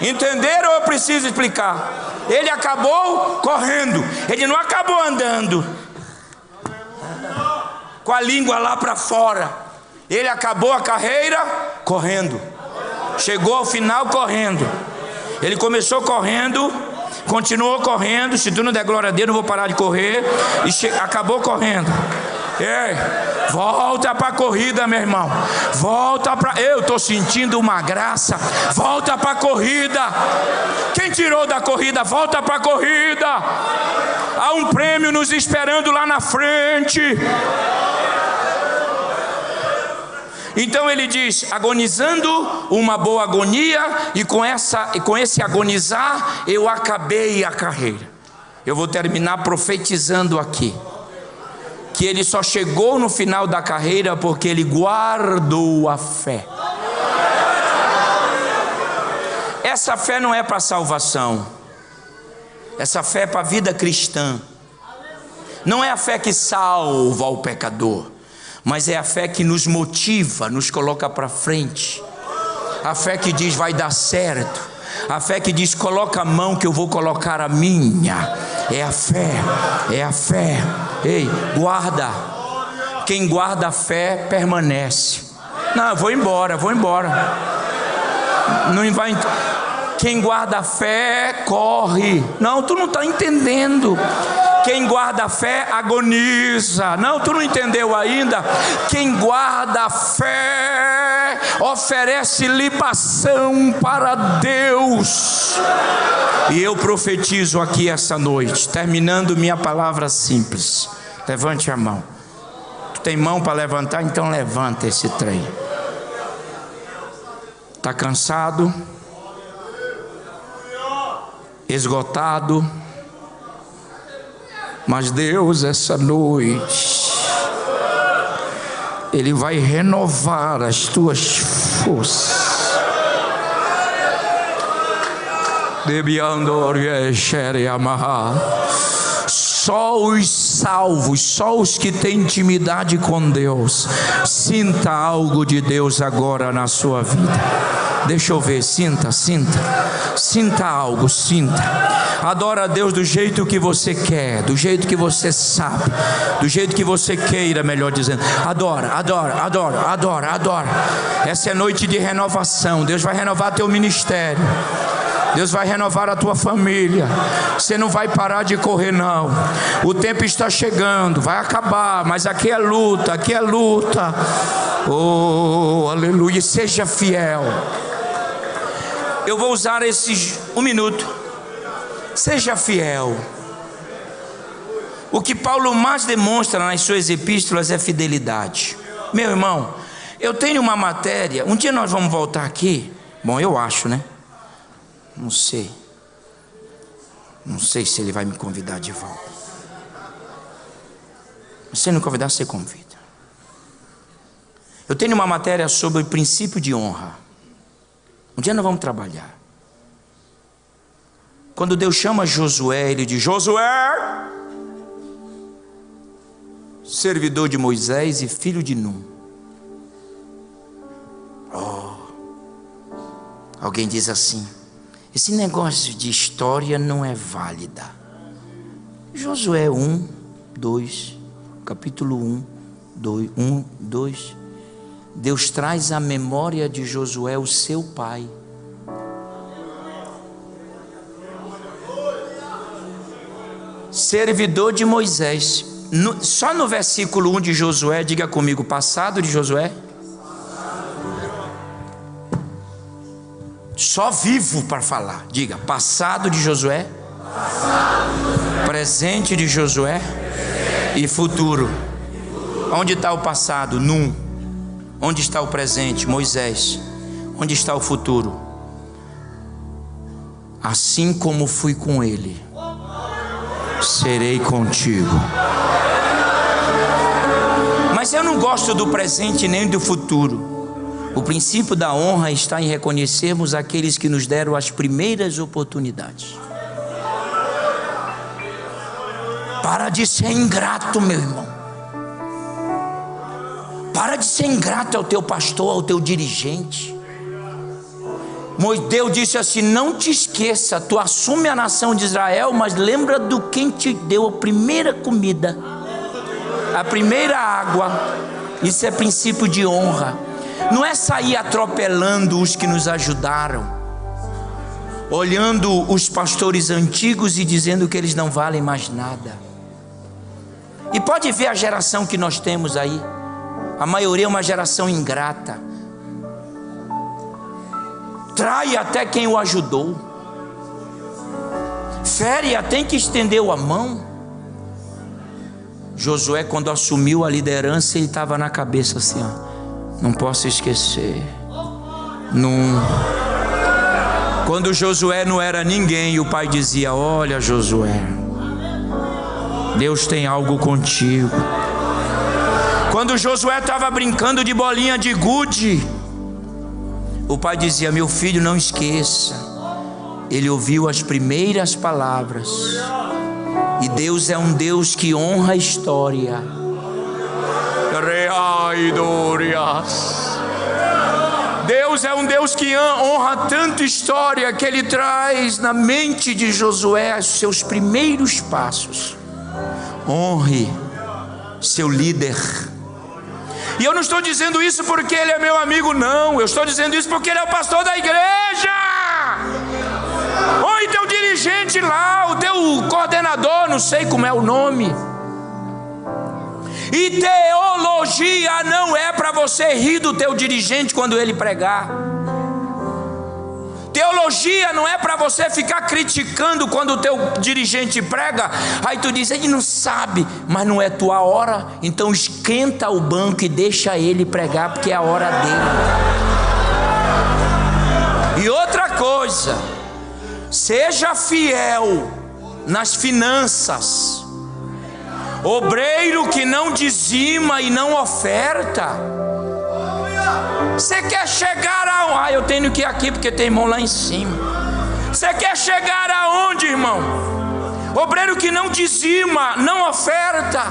Entenderam ou eu preciso explicar? Ele acabou correndo. Ele não acabou andando com a língua lá para fora. Ele acabou a carreira correndo. Chegou ao final correndo. Ele começou correndo, continuou correndo. Se tu não der glória a Deus, não vou parar de correr. E acabou correndo. Volta para a corrida, meu irmão. Volta para. Eu estou sentindo uma graça. Volta para a corrida. Quem tirou da corrida, volta para a corrida. Há um prêmio nos esperando lá na frente. Então ele diz, agonizando uma boa agonia, e com esse agonizar, eu acabei a carreira. Eu vou terminar profetizando aqui, que ele só chegou no final da carreira porque ele guardou a fé. Essa fé não é para salvação, essa fé é para a vida cristã. Não é a fé que salva o pecador, mas é a fé que nos motiva, nos coloca para frente. A fé que diz vai dar certo. A fé que diz coloca a mão que eu vou colocar a minha. É a fé, é a fé. Ei, guarda. Quem guarda a fé permanece. Não, vou embora. Não vai. Quem guarda a fé corre. Não, tu não está entendendo. Quem guarda a fé agoniza. Não, tu não entendeu ainda. Quem guarda a fé oferece libação para Deus. E eu profetizo aqui essa noite, terminando minha palavra simples. Levante a mão. Tu tem mão para levantar? Então levanta esse trem. Está cansado? Esgotado? Mas Deus, essa noite, Ele vai renovar as tuas forças. Só os salvos, só os que têm intimidade com Deus, sinta algo de Deus agora na sua vida. Deixa eu ver, sinta algo, sinta. Adora a Deus do jeito que você quer, do jeito que você sabe, do jeito que você queira, melhor dizendo. Adora. Essa é noite de renovação. Deus vai renovar teu ministério. Deus vai renovar a tua família. Você não vai parar de correr, não. O tempo está chegando, vai acabar, mas aqui é luta. Oh, aleluia. Seja fiel. Eu vou usar esses 1 minuto. Seja fiel. O que Paulo mais demonstra nas suas epístolas é fidelidade. Meu irmão, eu tenho uma matéria. Um dia nós vamos voltar aqui. Bom, eu acho, né? Não sei se ele vai me convidar de volta. Se ele não convidar, você convida. Eu tenho uma matéria sobre o princípio de honra. Um dia nós vamos trabalhar. Quando Deus chama Josué, Ele diz: Josué, servidor de Moisés e filho de Num. Alguém diz assim: esse negócio de história não é válida. Josué 1, 2, capítulo 1, 2. Deus traz à memória de Josué o seu pai. Servidor de Moisés. Só no versículo 1 de Josué, diga comigo, passado de Josué. Só vivo para falar. Diga, passado de Josué, presente de Josué e futuro. Onde está o passado? Num. Onde está o presente? Moisés. Onde está o futuro? Assim como fui com ele, serei contigo. Mas eu não gosto do presente nem do futuro. O princípio da honra está em reconhecermos aqueles que nos deram as primeiras oportunidades. Para de ser ingrato, meu irmão. Para de ser ingrato ao teu pastor, ao teu dirigente. Deus disse assim: não te esqueça, tu assume a nação de Israel, mas lembra do quem te deu a primeira comida, a primeira água. Isso é princípio de honra. Não é sair atropelando os que nos ajudaram, olhando os pastores antigos e dizendo que eles não valem mais nada. E pode ver a geração que nós temos aí. A maioria é uma geração ingrata. Trai até quem o ajudou. Fere até quem estendeu a mão. Josué, quando assumiu a liderança, ele estava na cabeça assim, ó: não posso esquecer. Quando Josué não era ninguém, o pai dizia: olha, Josué, Deus tem algo contigo. Quando Josué estava brincando de bolinha de gude, o pai dizia: meu filho, não esqueça. Ele ouviu as primeiras palavras. E Deus é um Deus que honra a história. Deus é um Deus que honra tanto história que Ele traz na mente de Josué os seus primeiros passos. Honre seu líder. E eu não estou dizendo isso porque ele é meu amigo, não. Eu estou dizendo isso porque ele é o pastor da igreja. Honre teu dirigente lá, o teu coordenador, não sei como é o nome. E teologia não é para você rir do teu dirigente quando ele pregar. Teologia não é para você ficar criticando quando o teu dirigente prega. Aí tu diz: ele não sabe, mas não é tua hora. Então esquenta o banco e deixa ele pregar, porque é a hora dele. E outra coisa, seja fiel nas finanças. Obreiro que não dizima e não oferta. Você quer chegar a... Ah, eu tenho que ir aqui porque tem irmão lá em cima. Você quer chegar aonde, irmão? Obreiro que não dizima, não oferta.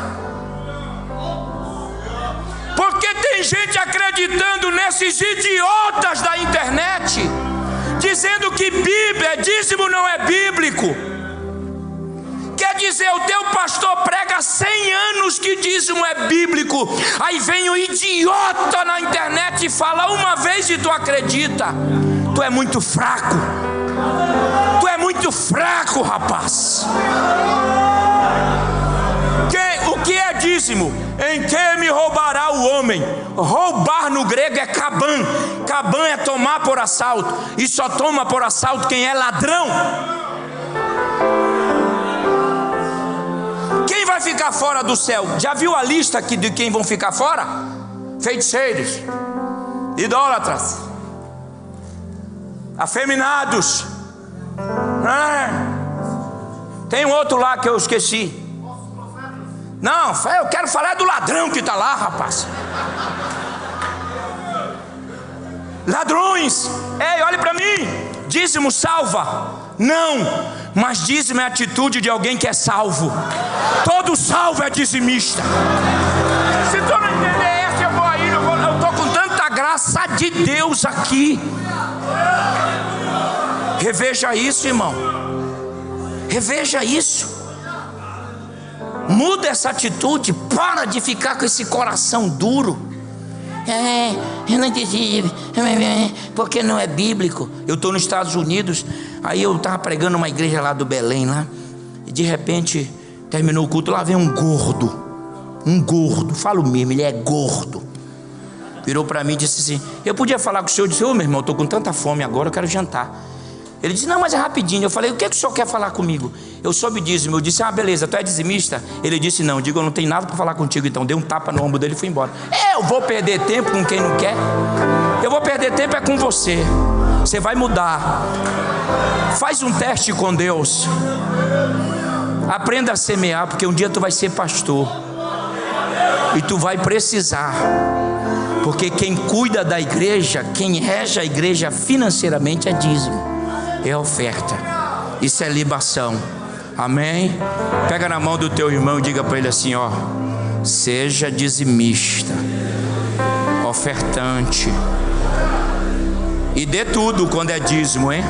Porque tem gente acreditando nesses idiotas da internet, dizendo que Bíblia, dízimo não é bíblico. Quer dizer, o teu pastor prega 100 anos que dízimo é bíblico. Aí vem o idiota na internet e fala uma vez e tu acredita. Tu é muito fraco. Tu é muito fraco, rapaz. O que é dízimo? Em que me roubará o homem? Roubar no grego é caban. Caban é tomar por assalto. E só toma por assalto quem é ladrão. Quem vai ficar fora do céu? Já viu a lista aqui de quem vão ficar fora? Feiticeiros, idólatras, afeminados. Tem um outro lá que eu esqueci. Não, eu quero falar do ladrão que está lá, rapaz. Ladrões. Ei, olhe para mim. Dízimo salva? Não, mas dízimo é a atitude de alguém que é salvo. Todo salvo é dizimista. Se tu não entender essa, eu vou aí. Eu estou com tanta graça de Deus aqui. Reveja isso, irmão. Reveja isso. Muda essa atitude. Para de ficar com esse coração duro. Eu não entendi, porque não é bíblico. Eu estou nos Estados Unidos. Aí eu estava pregando uma igreja lá do Belém lá, e de repente terminou o culto. Lá vem um gordo, falo mesmo, ele é gordo. Virou para mim e disse assim: eu podia falar com o senhor? Eu disse: ô meu irmão, eu estou com tanta fome agora, eu quero jantar. Ele disse: não, mas é rapidinho. Eu falei: o que é que o senhor quer falar comigo? Eu soube dízimo. Eu disse: ah, beleza, tu é dizimista? Ele disse: não. Digo: eu não tenho nada para falar contigo. Então dei um tapa no ombro dele e fui embora. Eu vou perder tempo com quem não quer? Eu vou perder tempo é com você. Você vai mudar. Faz um teste com Deus. Aprenda a semear, porque um dia tu vai ser pastor e tu vai precisar. Porque quem cuida da igreja, quem rege a igreja financeiramente é dízimo, é oferta. Isso é libação. Amém? Pega na mão do teu irmão e diga para ele assim: ó, seja dizimista, ofertante, e dê tudo quando é dízimo, hein?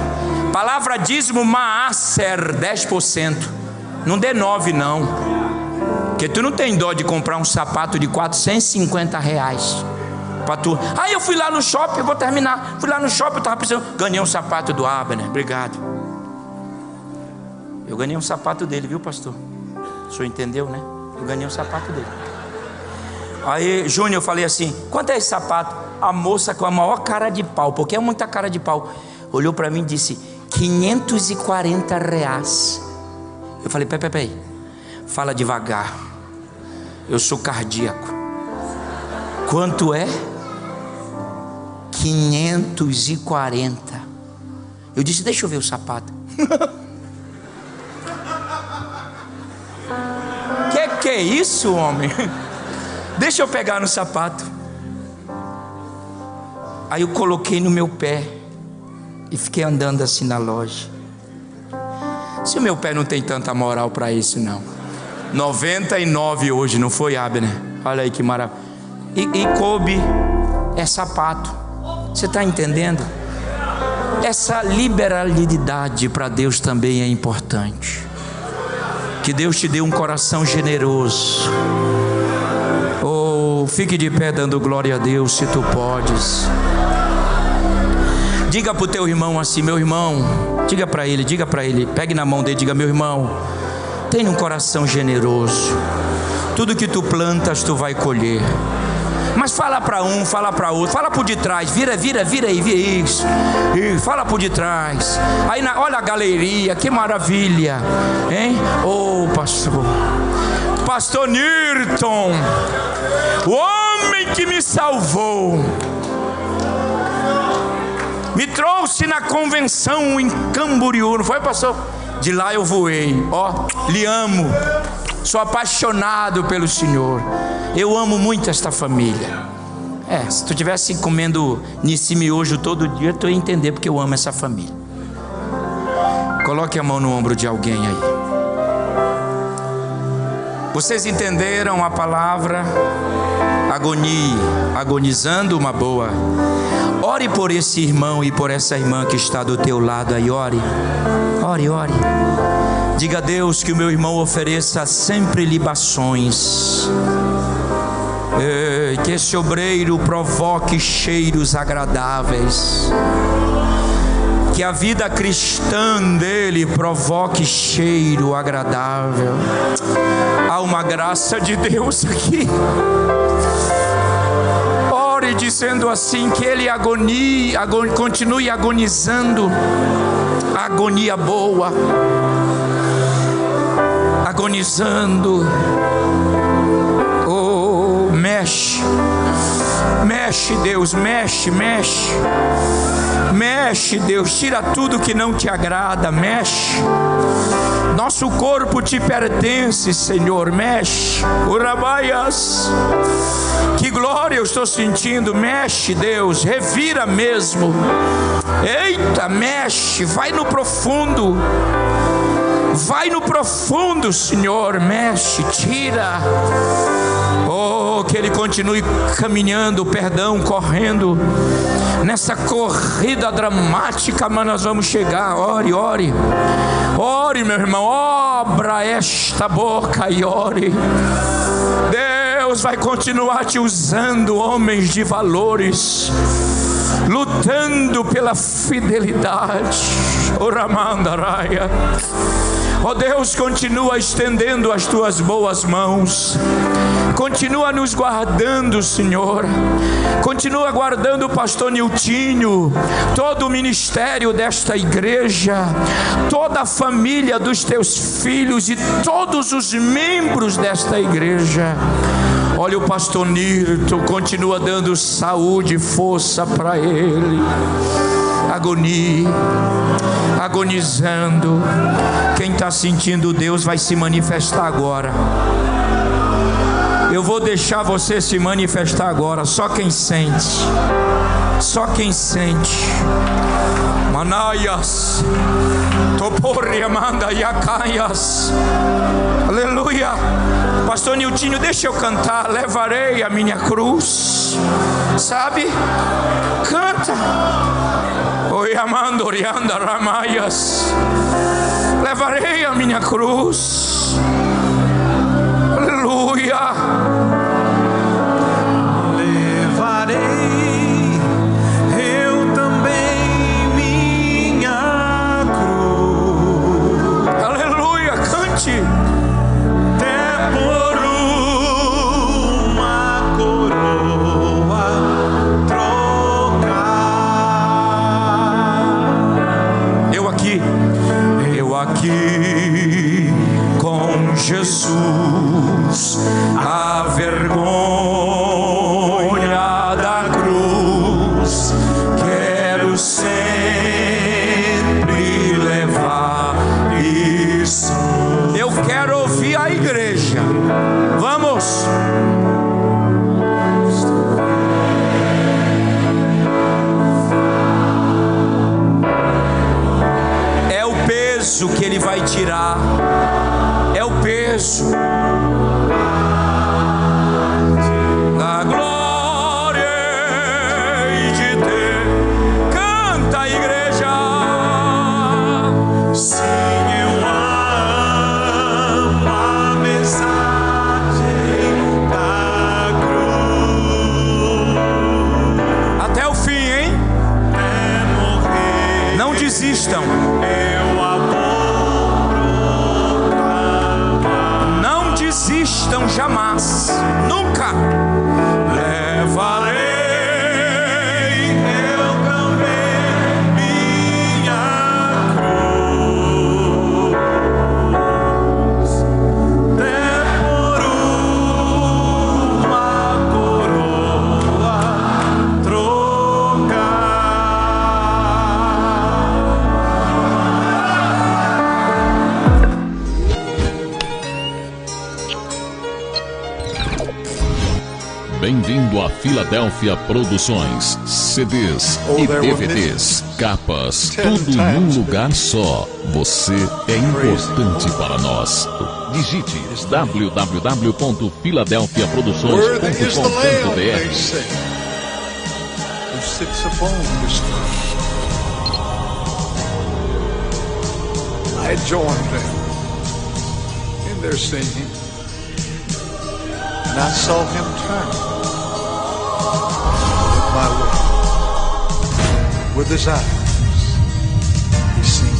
Palavra dízimo, maaser, 10%. Não dê 9 não, porque tu não tem dó de comprar um sapato de R$450 para tu. Ah, eu fui lá no shopping, eu vou terminar. Fui lá no shopping, eu estava precisando. Ganhei um sapato do Abner, obrigado. Eu ganhei um sapato dele, viu, pastor? O senhor entendeu, né? Eu ganhei um sapato dele. Aí, Júnior, eu falei assim: quanto é esse sapato? A moça com a maior cara de pau, porque é muita cara de pau, olhou para mim e disse: R$540. Eu falei: peraí, fala devagar, eu sou cardíaco. Quanto é? 540. Eu disse: deixa eu ver o sapato. Que é isso, homem? Deixa eu pegar no sapato. Aí eu coloquei no meu pé e fiquei andando assim na loja. Se o meu pé não tem tanta moral para isso, não. 99 hoje, não foi, Abner? Olha aí que maravilha. E coube, é sapato. Você está entendendo? Essa liberalidade para Deus também é importante. Que Deus te dê um coração generoso. Oh, fique de pé dando glória a Deus, se tu podes. Diga para o teu irmão assim: meu irmão, diga para ele, pegue na mão dele, diga: meu irmão, tenha um coração generoso. Tudo que tu plantas, tu vai colher. Mas fala para um, fala para outro, fala por detrás, vira aí, vira isso, fala por detrás. Aí olha a galeria, que maravilha, hein? Oh, pastor Nirton, o homem que me salvou, me trouxe na convenção em Camboriú, não foi, pastor? De lá eu voei, ó, lhe amo, Sou apaixonado pelo Senhor. Eu amo muito esta família. Se tu estivesse comendo nesse miojo todo dia, tu ia entender porque eu amo essa família. Coloque a mão no ombro de alguém aí. Vocês entenderam a palavra agonia, agonizando uma boa. Ore por esse irmão e por essa irmã que está do teu lado aí. Ore. Diga a Deus que o meu irmão ofereça sempre libações. Que esse obreiro provoque cheiros agradáveis. Que a vida cristã dele provoque cheiro agradável. Há uma graça de Deus aqui. Ore dizendo assim, que ele continue agonizando. Agonia boa. Agonizando. Oh, mexe. Mexe, Deus, mexe. Mexe, Deus, tira tudo que não te agrada, mexe. Nosso corpo te pertence, Senhor, mexe. Urabaias, que glória eu estou sentindo, mexe, Deus, revira mesmo. Eita, mexe, vai no profundo. Vai no profundo, Senhor, mexe, tira. Oh, que ele continue caminhando, correndo nessa corrida dramática, mas nós vamos chegar. Ore, meu irmão, obra esta boca e ore. Deus vai continuar te usando, homens de valores, lutando pela fidelidade. Oramandaraya. Oh Deus, continua estendendo as tuas boas mãos. Continua nos guardando, Senhor. Continua guardando o pastor Niltinho, todo o ministério desta igreja, toda a família dos teus filhos e todos os membros desta igreja. Olha o pastor Nilton, continua dando saúde e força para ele. Agonia, agonizando. Quem está sentindo Deus vai se manifestar agora. Eu vou deixar você se manifestar agora. Só quem sente. Só quem sente. Manaias, Toporria manda Yakaias. Aleluia. Pastor Niltinho, deixa eu cantar. Levarei a minha cruz. Sabe? Canta. Oi, amando Orianda Ramaias. Levarei a minha cruz. Aleluia. Levarei eu também minha cruz. Aleluia, cante. Até por uma coroa trocar. Eu aqui com Jesus, a vergonha da cruz quero sempre levar. Isso. Eu quero ouvir a igreja. Vamos. É o peso que ele vai tirar. É o peso da glória de ter. Canta, igreja. Sim, eu amo a mensagem da cruz. Até o fim, hein? Até morrer. Não desistam. Desistam jamais, nunca. Levarei eu também minha cruz, até por uma coroa trocar. junto à Filadélfia Produções, CDs e DVDs, capas, tudo num lugar só. Você é importante para nós. Digite www.filadelfiaproduções.com.br. Who sits upon this throne. I joined them in their singing, and I saw him turn my way with his eyes. He seen